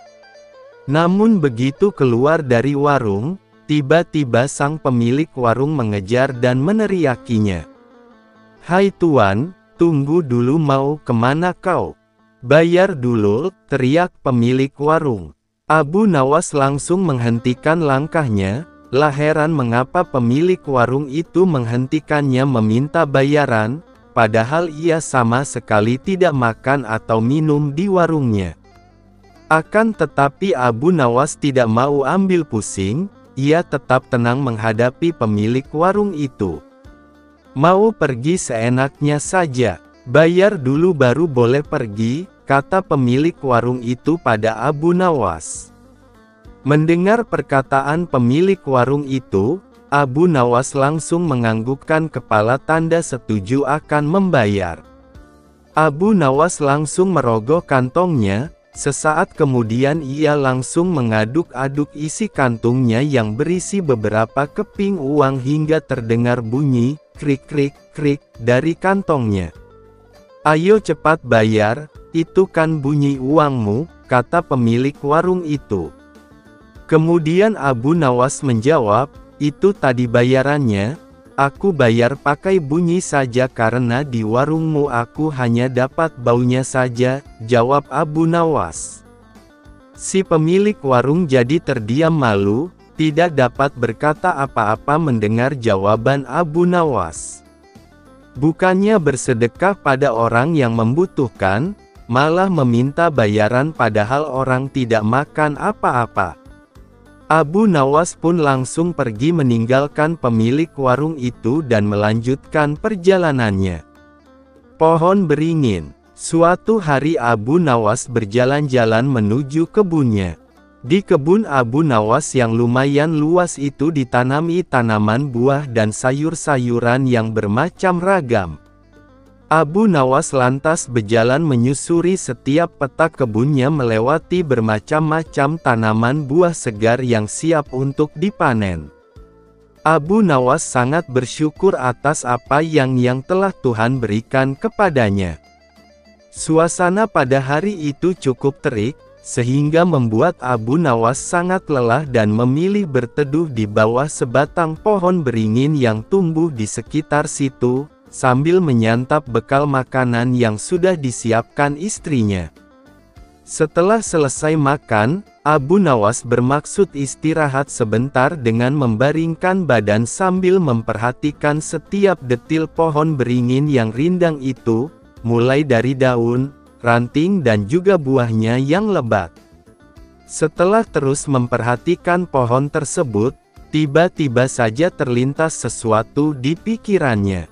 Namun begitu keluar dari warung, Tiba-tiba sang pemilik warung mengejar dan meneriakinya. "Hai tuan, tunggu dulu, mau kemana kau? Bayar dulu," teriak pemilik warung. Abu Nawas langsung menghentikan langkahnya, lah heran mengapa pemilik warung itu menghentikannya meminta bayaran, padahal ia sama sekali tidak makan atau minum di warungnya. Akan tetapi Abu Nawas tidak mau ambil pusing, ia tetap tenang menghadapi pemilik warung itu. "Mau pergi seenaknya saja, bayar dulu baru boleh pergi," kata pemilik warung itu pada Abu Nawas. Mendengar perkataan pemilik warung itu, Abu Nawas langsung menganggukkan kepala tanda setuju akan membayar. Abu Nawas langsung merogoh kantongnya. Sesaat kemudian ia langsung mengaduk-aduk isi kantungnya yang berisi beberapa keping uang hingga terdengar bunyi krik-krik-krik dari kantongnya. "Ayo cepat bayar, itu kan bunyi uangmu," kata pemilik warung itu. Kemudian Abu Nawas menjawab, "Itu tadi bayarannya, aku bayar pakai bunyi saja karena di warungmu aku hanya dapat baunya saja," jawab Abu Nawas. Si pemilik warung jadi terdiam malu, tidak dapat berkata apa-apa mendengar jawaban Abu Nawas. Bukannya bersedekah pada orang yang membutuhkan, malah meminta bayaran padahal orang tidak makan apa-apa. Abu Nawas pun langsung pergi meninggalkan pemilik warung itu dan melanjutkan perjalanannya. Pohon beringin. Suatu hari Abu Nawas berjalan-jalan menuju kebunnya. Di kebun Abu Nawas yang lumayan luas itu ditanami tanaman buah dan sayur-sayuran yang bermacam ragam. Abu Nawas lantas berjalan menyusuri setiap petak kebunnya melewati bermacam-macam tanaman buah segar yang siap untuk dipanen. Abu Nawas sangat bersyukur atas apa yang telah Tuhan berikan kepadanya. Suasana pada hari itu cukup terik, sehingga membuat Abu Nawas sangat lelah dan memilih berteduh di bawah sebatang pohon beringin yang tumbuh di sekitar situ, sambil menyantap bekal makanan yang sudah disiapkan istrinya. Setelah selesai makan, Abu Nawas bermaksud istirahat sebentar dengan membaringkan badan sambil memperhatikan setiap detil pohon beringin yang rindang itu, mulai dari daun, ranting dan juga buahnya yang lebat. Setelah terus memperhatikan pohon tersebut, tiba-tiba saja terlintas sesuatu di pikirannya.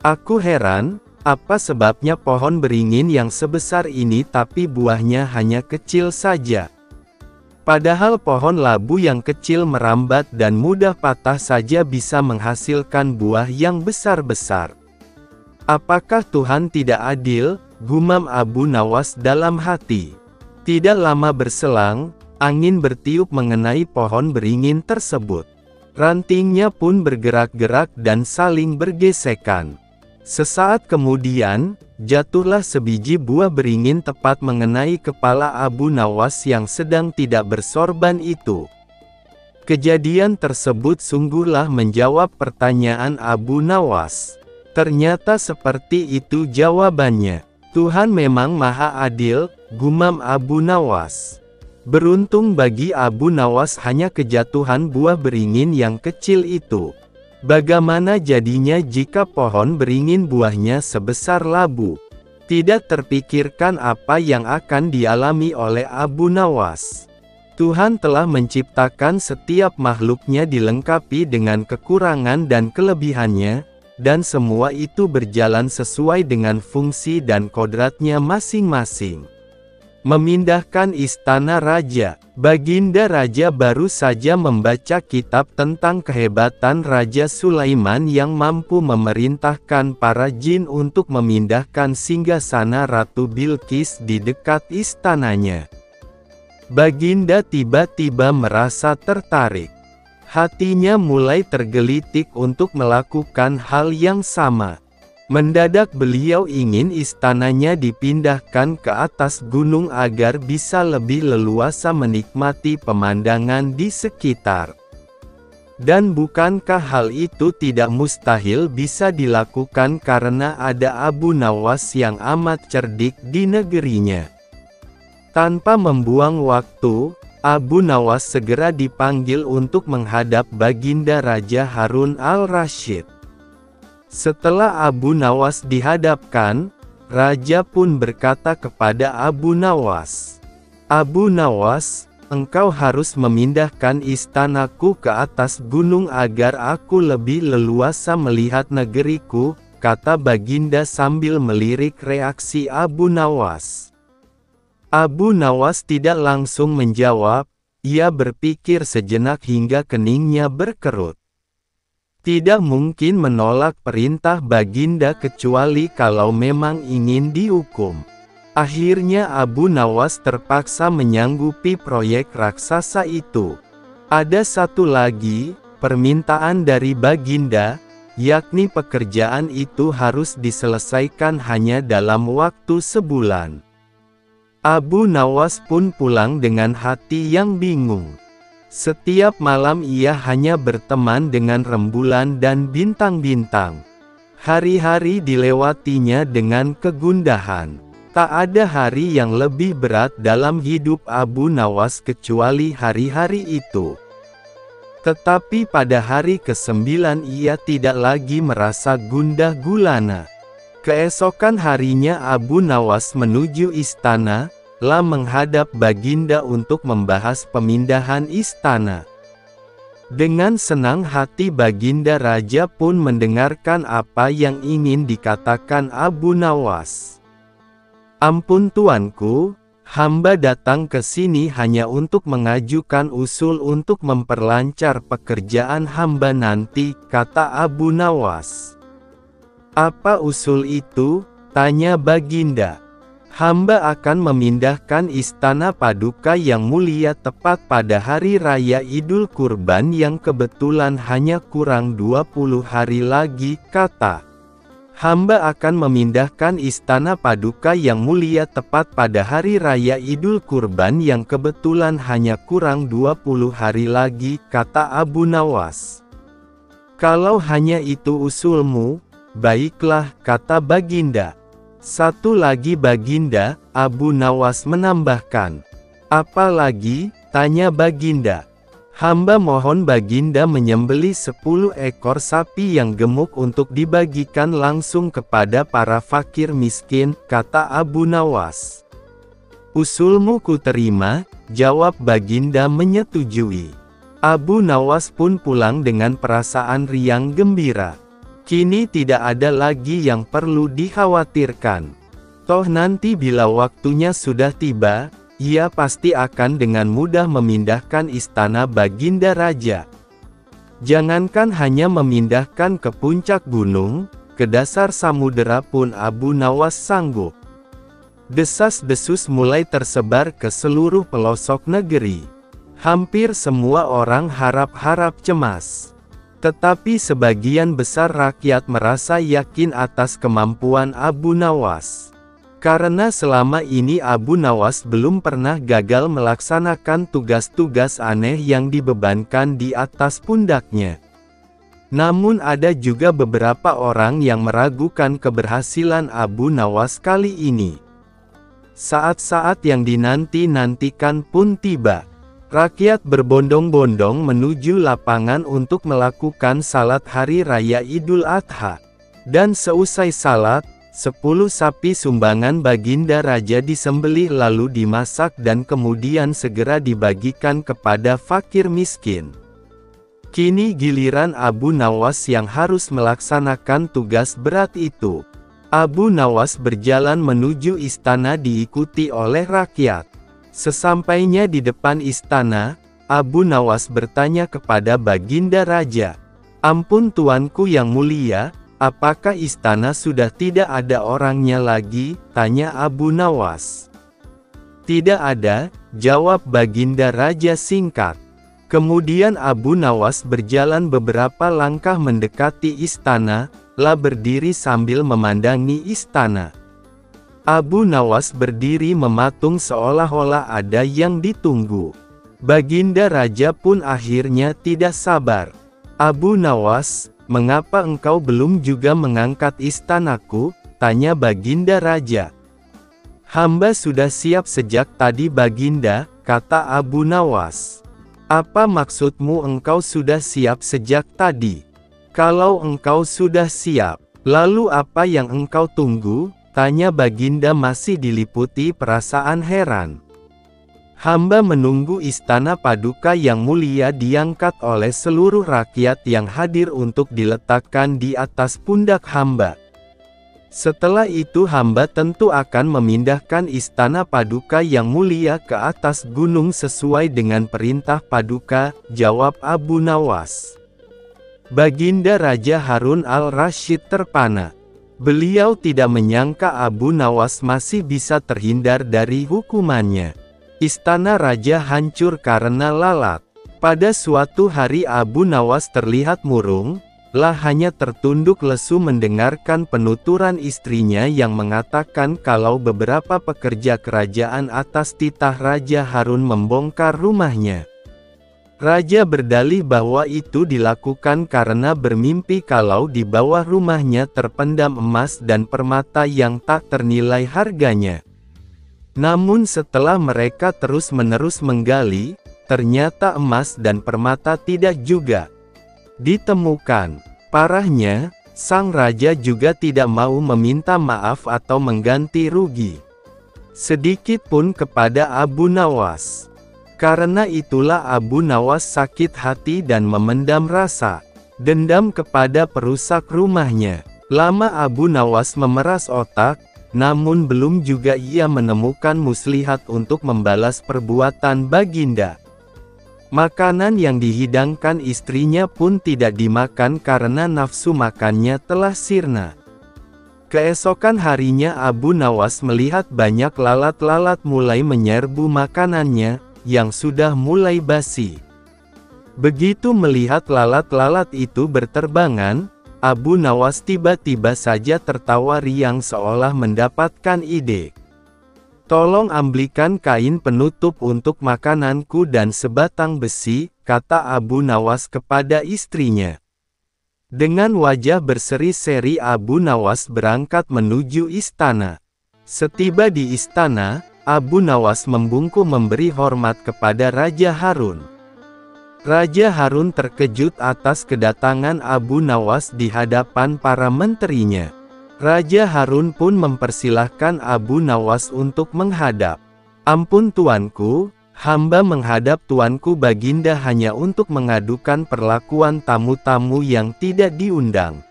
"Aku heran, apa sebabnya pohon beringin yang sebesar ini tapi buahnya hanya kecil saja? Padahal pohon labu yang kecil merambat dan mudah patah saja bisa menghasilkan buah yang besar-besar. Apakah Tuhan tidak adil?" gumam Abu Nawas dalam hati. Tidak lama berselang, angin bertiup mengenai pohon beringin tersebut. Rantingnya pun bergerak-gerak dan saling bergesekan. Sesaat kemudian, jatuhlah sebiji buah beringin tepat mengenai kepala Abu Nawas yang sedang tidak bersorban itu. Kejadian tersebut sungguhlah menjawab pertanyaan Abu Nawas. Ternyata seperti itu jawabannya. Tuhan memang maha adil, gumam Abu Nawas. Beruntung bagi Abu Nawas hanya kejatuhan buah beringin yang kecil itu. Bagaimana jadinya jika pohon beringin buahnya sebesar labu? Tidak terpikirkan apa yang akan dialami oleh Abu Nawas. Tuhan telah menciptakan setiap makhluknya dilengkapi dengan kekurangan dan kelebihannya, dan semua itu berjalan sesuai dengan fungsi dan kodratnya masing-masing. Memindahkan istana raja. Baginda Raja baru saja membaca kitab tentang kehebatan Raja Sulaiman yang mampu memerintahkan para jin untuk memindahkan singgasana Ratu Bilqis di dekat istananya. Baginda tiba-tiba merasa tertarik. Hatinya mulai tergelitik untuk melakukan hal yang sama. Mendadak beliau ingin istananya dipindahkan ke atas gunung agar bisa lebih leluasa menikmati pemandangan di sekitar. Dan bukankah hal itu tidak mustahil bisa dilakukan karena ada Abu Nawas yang amat cerdik di negerinya? Tanpa membuang waktu, Abu Nawas segera dipanggil untuk menghadap Baginda Raja Harun al-Rasyid. Setelah Abu Nawas dihadapkan, Raja pun berkata kepada Abu Nawas, "Abu Nawas, engkau harus memindahkan istanaku ke atas gunung agar aku lebih leluasa melihat negeriku," kata Baginda sambil melirik reaksi Abu Nawas. Abu Nawas tidak langsung menjawab, ia berpikir sejenak hingga keningnya berkerut. Tidak mungkin menolak perintah Baginda kecuali kalau memang ingin dihukum. Akhirnya Abu Nawas terpaksa menyanggupi proyek raksasa itu. Ada satu lagi permintaan dari Baginda, yakni pekerjaan itu harus diselesaikan hanya dalam waktu sebulan. Abu Nawas pun pulang dengan hati yang bingung. Setiap malam ia hanya berteman dengan rembulan dan bintang-bintang. Hari-hari dilewatinya dengan kegundahan. Tak ada hari yang lebih berat dalam hidup Abu Nawas kecuali hari-hari itu. Tetapi pada hari ke-9 ia tidak lagi merasa gundah gulana. Keesokan harinya Abu Nawas menuju istana, menghadap Baginda untuk membahas pemindahan istana. Dengan senang hati Baginda Raja pun mendengarkan apa yang ingin dikatakan Abu Nawas. "Ampun tuanku, hamba datang ke sini hanya untuk mengajukan usul untuk memperlancar pekerjaan hamba nanti," kata Abu Nawas. "Apa usul itu?" tanya Baginda. "Hamba akan memindahkan istana Paduka yang mulia tepat pada hari raya Idul Kurban yang kebetulan hanya kurang 20 hari lagi," kata. "Hamba akan memindahkan istana Paduka yang mulia tepat pada hari raya Idul Kurban yang kebetulan hanya kurang 20 hari lagi," kata Abu Nawas. "Kalau hanya itu usulmu, baiklah," kata Baginda. "Satu lagi Baginda," Abu Nawas menambahkan. "Apa lagi?" tanya Baginda. "Hamba mohon Baginda menyembelih 10 ekor sapi yang gemuk untuk dibagikan langsung kepada para fakir miskin," kata Abu Nawas. "Usulmu ku terima," jawab Baginda menyetujui. Abu Nawas pun pulang dengan perasaan riang gembira. Kini tidak ada lagi yang perlu dikhawatirkan. Toh nanti bila waktunya sudah tiba, ia pasti akan dengan mudah memindahkan istana Baginda Raja. Jangankan hanya memindahkan ke puncak gunung, ke dasar samudera pun Abu Nawas sanggup. Desas-desus mulai tersebar ke seluruh pelosok negeri. Hampir semua orang harap-harap cemas. Tetapi sebagian besar rakyat merasa yakin atas kemampuan Abu Nawas. Karena selama ini Abu Nawas belum pernah gagal melaksanakan tugas-tugas aneh yang dibebankan di atas pundaknya. Namun ada juga beberapa orang yang meragukan keberhasilan Abu Nawas kali ini. Saat-saat yang dinanti-nantikan pun tiba. Rakyat berbondong-bondong menuju lapangan untuk melakukan salat hari raya Idul Adha. Dan seusai salat, 10 sapi sumbangan Baginda Raja disembelih lalu dimasak dan kemudian segera dibagikan kepada fakir miskin. Kini giliran Abu Nawas yang harus melaksanakan tugas berat itu. Abu Nawas berjalan menuju istana diikuti oleh rakyat. Sesampainya di depan istana, Abu Nawas bertanya kepada Baginda Raja, "Ampun tuanku yang mulia, apakah istana sudah tidak ada orangnya lagi?" tanya Abu Nawas. "Tidak ada," jawab Baginda Raja singkat. Kemudian Abu Nawas berjalan beberapa langkah mendekati istana, berdiri sambil memandangi istana. Abu Nawas berdiri mematung seolah-olah ada yang ditunggu. Baginda Raja pun akhirnya tidak sabar. Abu Nawas, mengapa engkau belum juga mengangkat istanaku? Tanya Baginda Raja. Hamba sudah siap sejak tadi Baginda, kata Abu Nawas. Apa maksudmu engkau sudah siap sejak tadi? Kalau engkau sudah siap, lalu apa yang engkau tunggu? Tanya Baginda masih diliputi perasaan heran. Hamba menunggu istana paduka yang mulia diangkat oleh seluruh rakyat yang hadir untuk diletakkan di atas pundak hamba. Setelah itu hamba tentu akan memindahkan istana paduka yang mulia ke atas gunung sesuai dengan perintah paduka, jawab Abu Nawas. Baginda Raja Harun al-Rasyid terpana. Beliau tidak menyangka Abu Nawas masih bisa terhindar dari hukumannya. Istana raja hancur karena lalat. Pada suatu hari Abu Nawas terlihat murung, hanya tertunduk lesu mendengarkan penuturan istrinya yang mengatakan kalau beberapa pekerja kerajaan atas titah Raja Harun membongkar rumahnya. Raja berdalih bahwa itu dilakukan karena bermimpi kalau di bawah rumahnya terpendam emas dan permata yang tak ternilai harganya. Namun setelah mereka terus-menerus menggali, ternyata emas dan permata tidak juga ditemukan. Parahnya, sang raja juga tidak mau meminta maaf atau mengganti rugi sedikit pun kepada Abu Nawas. Karena itulah Abu Nawas sakit hati dan memendam rasa dendam kepada perusak rumahnya. Lama Abu Nawas memeras otak, namun belum juga ia menemukan muslihat untuk membalas perbuatan Baginda. Makanan yang dihidangkan istrinya pun tidak dimakan karena nafsu makannya telah sirna. Keesokan harinya Abu Nawas melihat banyak lalat-lalat mulai menyerbu makanannya, yang sudah mulai basi. Begitu melihat lalat-lalat itu berterbangan, Abu Nawas tiba-tiba saja tertawa riang seolah mendapatkan ide. Tolong ambilkan kain penutup untuk makananku dan sebatang besi, kata Abu Nawas kepada istrinya. Dengan wajah berseri-seri Abu Nawas berangkat menuju istana. Setiba di istana, Abu Nawas membungkuk memberi hormat kepada Raja Harun. Raja Harun terkejut atas kedatangan Abu Nawas di hadapan para menterinya. Raja Harun pun mempersilahkan Abu Nawas untuk menghadap. Ampun tuanku, hamba menghadap tuanku Baginda hanya untuk mengadukan perlakuan tamu-tamu yang tidak diundang.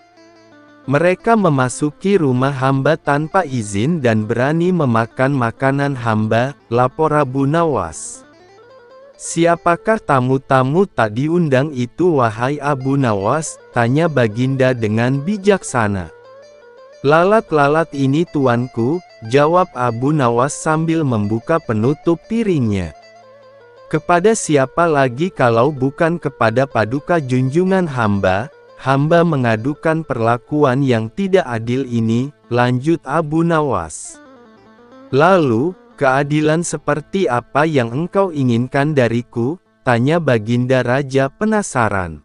Mereka memasuki rumah hamba tanpa izin dan berani memakan makanan hamba, lapor Abu Nawas. Siapakah tamu-tamu tak diundang itu wahai Abu Nawas? Tanya Baginda dengan bijaksana. Lalat-lalat ini tuanku, jawab Abu Nawas sambil membuka penutup piringnya. Kepada siapa lagi kalau bukan kepada paduka junjungan hamba, hamba mengadukan perlakuan yang tidak adil ini, lanjut Abu Nawas. Lalu, keadilan seperti apa yang engkau inginkan dariku? Tanya Baginda Raja penasaran.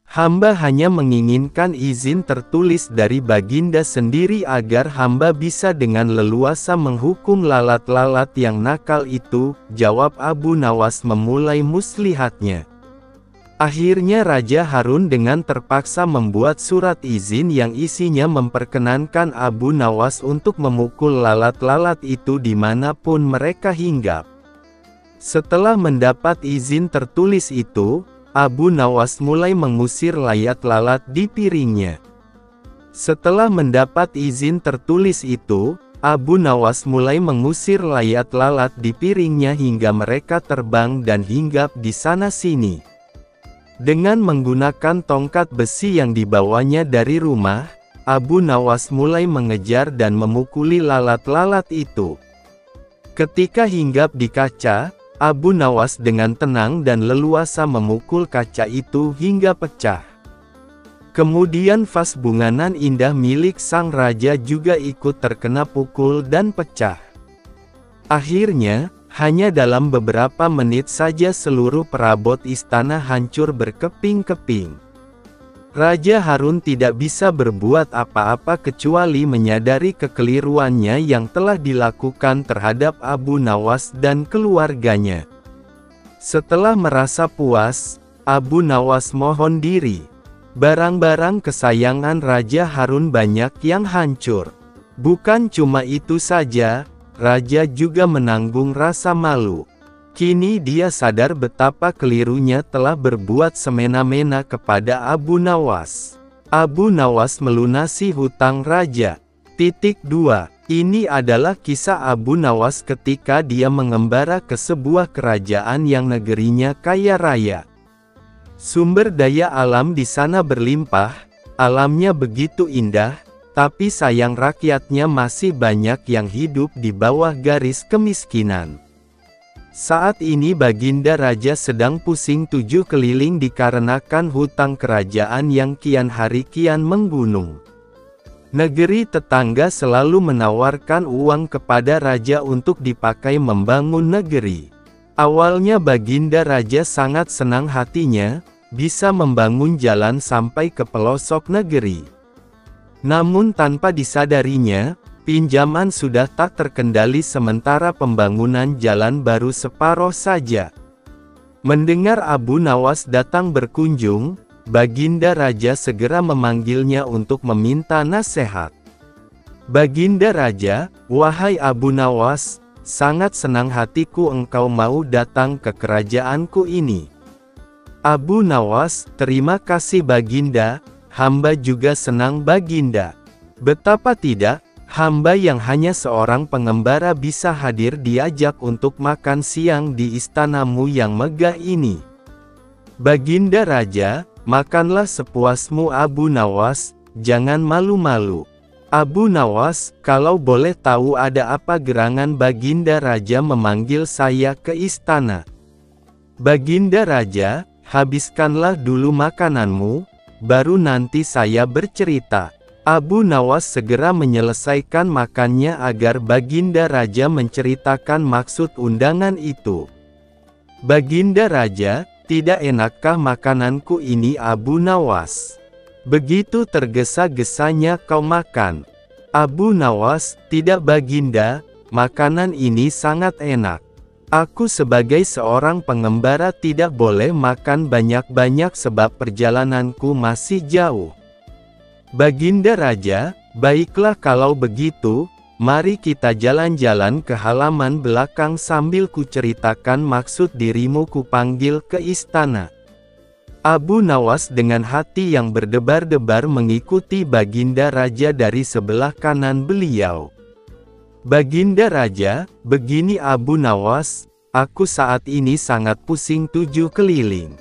Hamba hanya menginginkan izin tertulis dari Baginda sendiri agar hamba bisa dengan leluasa menghukum lalat-lalat yang nakal itu, jawab Abu Nawas memulai muslihatnya. Akhirnya Raja Harun dengan terpaksa membuat surat izin yang isinya memperkenankan Abu Nawas untuk memukul lalat-lalat itu dimanapun mereka hinggap. Setelah mendapat izin tertulis itu, Abu Nawas mulai mengusir lalat-lalat di piringnya. Setelah mendapat izin tertulis itu, Abu Nawas mulai mengusir lalat-lalat di piringnya hingga mereka terbang dan hinggap di sana-sini. Dengan menggunakan tongkat besi yang dibawanya dari rumah, Abu Nawas mulai mengejar dan memukuli lalat-lalat itu. Ketika hinggap di kaca, Abu Nawas dengan tenang dan leluasa memukul kaca itu hingga pecah. Kemudian vas bunganan indah milik sang raja juga ikut terkena pukul dan pecah. Akhirnya, hanya dalam beberapa menit saja seluruh perabot istana hancur berkeping-keping. Raja Harun tidak bisa berbuat apa-apa kecuali menyadari kekeliruannya yang telah dilakukan terhadap Abu Nawas dan keluarganya. Setelah merasa puas, Abu Nawas mohon diri. Barang-barang kesayangan Raja Harun banyak yang hancur. Bukan cuma itu saja, Raja juga menanggung rasa malu. Kini dia sadar betapa kelirunya telah berbuat semena-mena kepada Abu Nawas. Abu Nawas melunasi hutang Raja. 2. Ini adalah kisah Abu Nawas ketika dia mengembara ke sebuah kerajaan yang negerinya kaya raya. Sumber daya alam di sana berlimpah, alamnya begitu indah, tapi sayang rakyatnya masih banyak yang hidup di bawah garis kemiskinan. Saat ini Baginda Raja sedang pusing 7 keliling dikarenakan hutang kerajaan yang kian hari kian menggunung. Negeri tetangga selalu menawarkan uang kepada Raja untuk dipakai membangun negeri. Awalnya Baginda Raja sangat senang hatinya, bisa membangun jalan sampai ke pelosok negeri. Namun tanpa disadarinya, pinjaman sudah tak terkendali sementara pembangunan jalan baru separuh saja. Mendengar Abu Nawas datang berkunjung, Baginda Raja segera memanggilnya untuk meminta nasihat. Baginda Raja, wahai Abu Nawas, sangat senang hatiku engkau mau datang ke kerajaanku ini. Abu Nawas, terima kasih Baginda, hamba juga senang Baginda. Betapa tidak, hamba yang hanya seorang pengembara bisa hadir diajak untuk makan siang di istanamu yang megah ini. Baginda Raja, makanlah sepuasmu Abu Nawas, jangan malu-malu. Abu Nawas, kalau boleh tahu ada apa gerangan Baginda Raja memanggil saya ke istana? Baginda Raja, habiskanlah dulu makananmu, baru nanti saya bercerita. Abu Nawas segera menyelesaikan makannya agar Baginda Raja menceritakan maksud undangan itu. Baginda Raja, tidak enakkah makananku ini Abu Nawas? Begitu tergesa-gesanya kau makan. Abu Nawas, tidak Baginda, makanan ini sangat enak. Aku sebagai seorang pengembara tidak boleh makan banyak-banyak sebab perjalananku masih jauh. Baginda Raja, baiklah kalau begitu, mari kita jalan-jalan ke halaman belakang sambil kuceritakan maksud dirimu kupanggil ke istana. Abu Nawas dengan hati yang berdebar-debar mengikuti Baginda Raja dari sebelah kanan beliau. Baginda Raja, begini Abu Nawas, aku saat ini sangat pusing 7 keliling.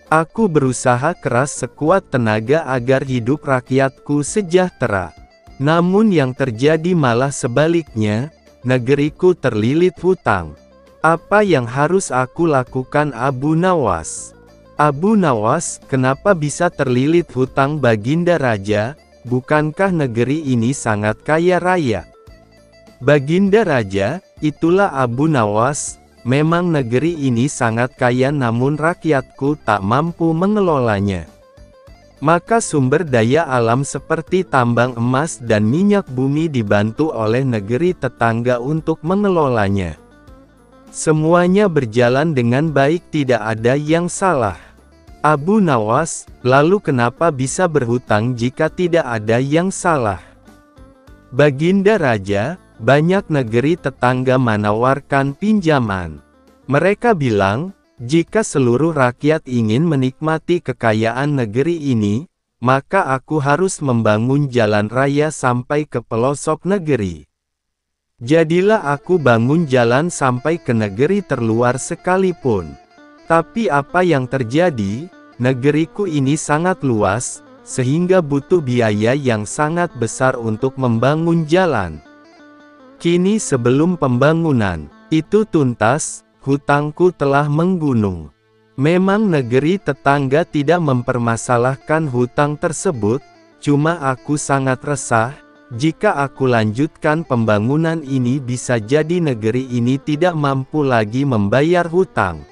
Aku berusaha keras sekuat tenaga agar hidup rakyatku sejahtera. Namun yang terjadi malah sebaliknya, negeriku terlilit hutang. Apa yang harus aku lakukan Abu Nawas? Abu Nawas, kenapa bisa terlilit hutang Baginda Raja? Bukankah negeri ini sangat kaya raya? Baginda Raja, itulah Abu Nawas. Memang negeri ini sangat kaya namun rakyatku tak mampu mengelolanya. Maka sumber daya alam seperti tambang emas dan minyak bumi dibantu oleh negeri tetangga untuk mengelolanya. Semuanya berjalan dengan baik, tidak ada yang salah. Abu Nawas, lalu kenapa bisa berhutang jika tidak ada yang salah? Baginda Raja, banyak negeri tetangga menawarkan pinjaman. Mereka bilang, jika seluruh rakyat ingin menikmati kekayaan negeri ini, maka aku harus membangun jalan raya sampai ke pelosok negeri. Jadilah aku bangun jalan sampai ke negeri terluar sekalipun. Tapi apa yang terjadi? Negeriku ini sangat luas, sehingga butuh biaya yang sangat besar untuk membangun jalan. Kini sebelum pembangunan itu tuntas, hutangku telah menggunung. Memang negeri tetangga tidak mempermasalahkan hutang tersebut, cuma aku sangat resah, jika aku lanjutkan pembangunan ini bisa jadi negeri ini tidak mampu lagi membayar hutang.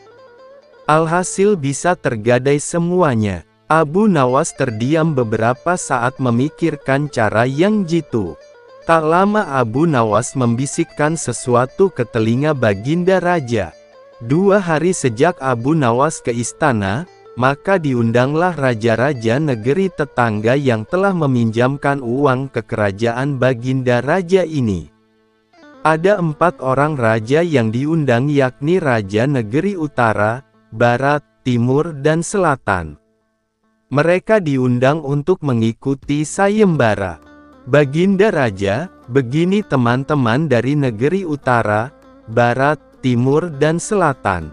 Alhasil bisa tergadai semuanya. Abu Nawas terdiam beberapa saat memikirkan cara yang jitu. Tak lama Abu Nawas membisikkan sesuatu ke telinga Baginda Raja. 2 hari sejak Abu Nawas ke istana, maka diundanglah raja-raja negeri tetangga yang telah meminjamkan uang ke kerajaan Baginda Raja ini. Ada 4 orang raja yang diundang, yakni Raja Negeri Utara, Barat, Timur dan Selatan. Mereka diundang untuk mengikuti sayembara. Baginda Raja, begini teman-teman dari negeri Utara, Barat, Timur dan Selatan.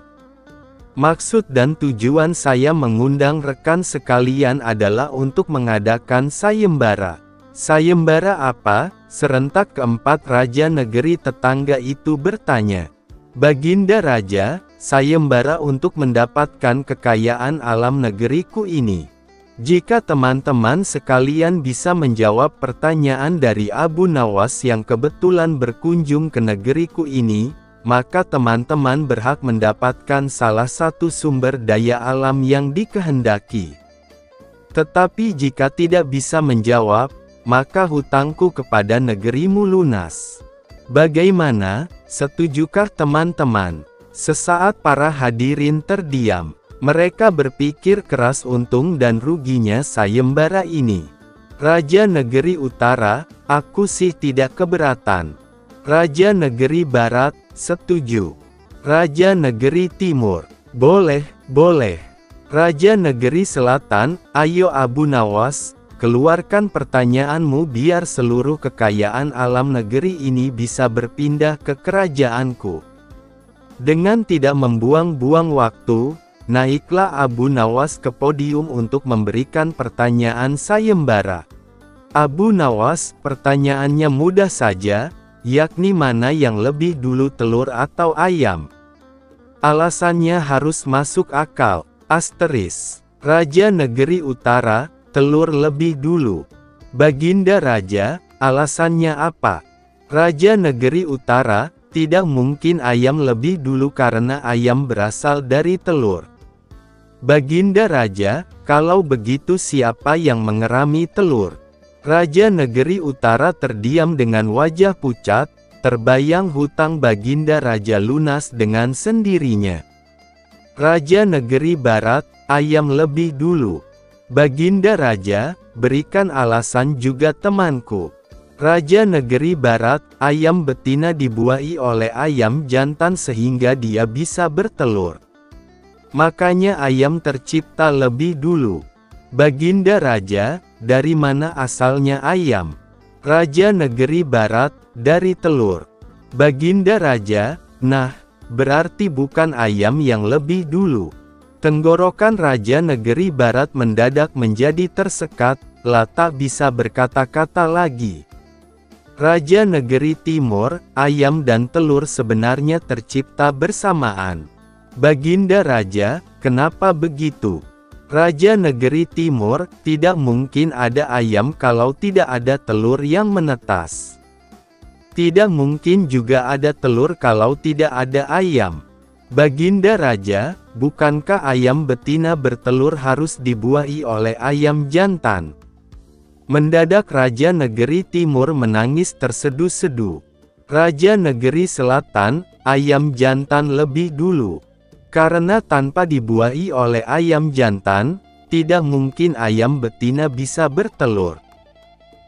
Maksud dan tujuan saya mengundang rekan sekalian adalah untuk mengadakan sayembara. Sayembara apa? Serentak keempat raja negeri tetangga itu bertanya. Baginda Raja, sayembara untuk mendapatkan kekayaan alam negeriku ini. Jika teman-teman sekalian bisa menjawab pertanyaan dari Abu Nawas yang kebetulan berkunjung ke negeriku ini, maka teman-teman berhak mendapatkan salah satu sumber daya alam yang dikehendaki. Tetapi jika tidak bisa menjawab, maka hutangku kepada negerimu lunas. Bagaimana? Setujukah teman-teman? Sesaat para hadirin terdiam. Mereka berpikir keras untung dan ruginya sayembara ini. Raja Negeri Utara, aku sih tidak keberatan. Raja Negeri Barat, setuju. Raja Negeri Timur, boleh. Raja Negeri Selatan, ayo Abu Nawas, keluarkan pertanyaanmu biar seluruh kekayaan alam negeri ini bisa berpindah ke kerajaanku. Dengan tidak membuang-buang waktu, naiklah Abu Nawas ke podium untuk memberikan pertanyaan sayembara. Abu Nawas, pertanyaannya mudah saja, yakni mana yang lebih dulu telur atau ayam? Alasannya harus masuk akal. Raja Negeri Utara, telur lebih dulu. Baginda Raja, alasannya apa? Raja Negeri Utara, tidak mungkin ayam lebih dulu karena ayam berasal dari telur. Baginda Raja, kalau begitu siapa yang mengerami telur? Raja Negeri Utara terdiam dengan wajah pucat, terbayang hutang Baginda Raja lunas dengan sendirinya. Raja Negeri Barat, ayam lebih dulu. Baginda Raja, berikan alasan juga temanku. Raja Negeri Barat, ayam betina dibuahi oleh ayam jantan sehingga dia bisa bertelur. Makanya ayam tercipta lebih dulu. Baginda Raja, dari mana asalnya ayam? Raja Negeri Barat, dari telur. Baginda Raja, nah, berarti bukan ayam yang lebih dulu. Tenggorokan Raja Negeri Barat mendadak menjadi tersekat, tak bisa berkata-kata lagi. Raja Negeri Timur, ayam dan telur sebenarnya tercipta bersamaan. Baginda Raja, kenapa begitu? Raja Negeri Timur, tidak mungkin ada ayam kalau tidak ada telur yang menetas. Tidak mungkin juga ada telur kalau tidak ada ayam. Baginda Raja, bukankah ayam betina bertelur harus dibuahi oleh ayam jantan? Mendadak Raja Negeri Timur menangis terseduh-seduh. Raja Negeri Selatan, ayam jantan lebih dulu. Karena tanpa dibuahi oleh ayam jantan, tidak mungkin ayam betina bisa bertelur.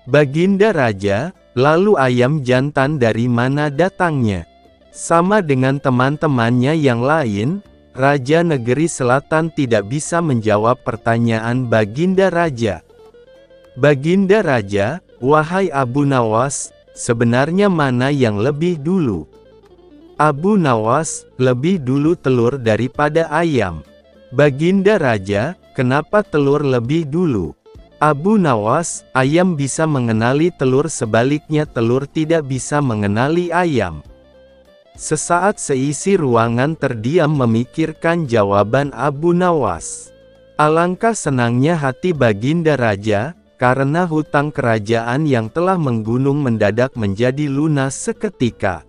Baginda Raja, lalu ayam jantan dari mana datangnya? Sama dengan teman-temannya yang lain, Raja Negeri Selatan tidak bisa menjawab pertanyaan Baginda Raja. Baginda Raja, wahai Abu Nawas, sebenarnya mana yang lebih dulu? Abu Nawas, lebih dulu telur daripada ayam. Baginda Raja, kenapa telur lebih dulu? Abu Nawas, ayam bisa mengenali telur, sebaliknya telur tidak bisa mengenali ayam. Sesaat seisi ruangan terdiam memikirkan jawaban Abu Nawas. Alangkah senangnya hati Baginda Raja, karena hutang kerajaan yang telah menggunung mendadak menjadi lunas seketika.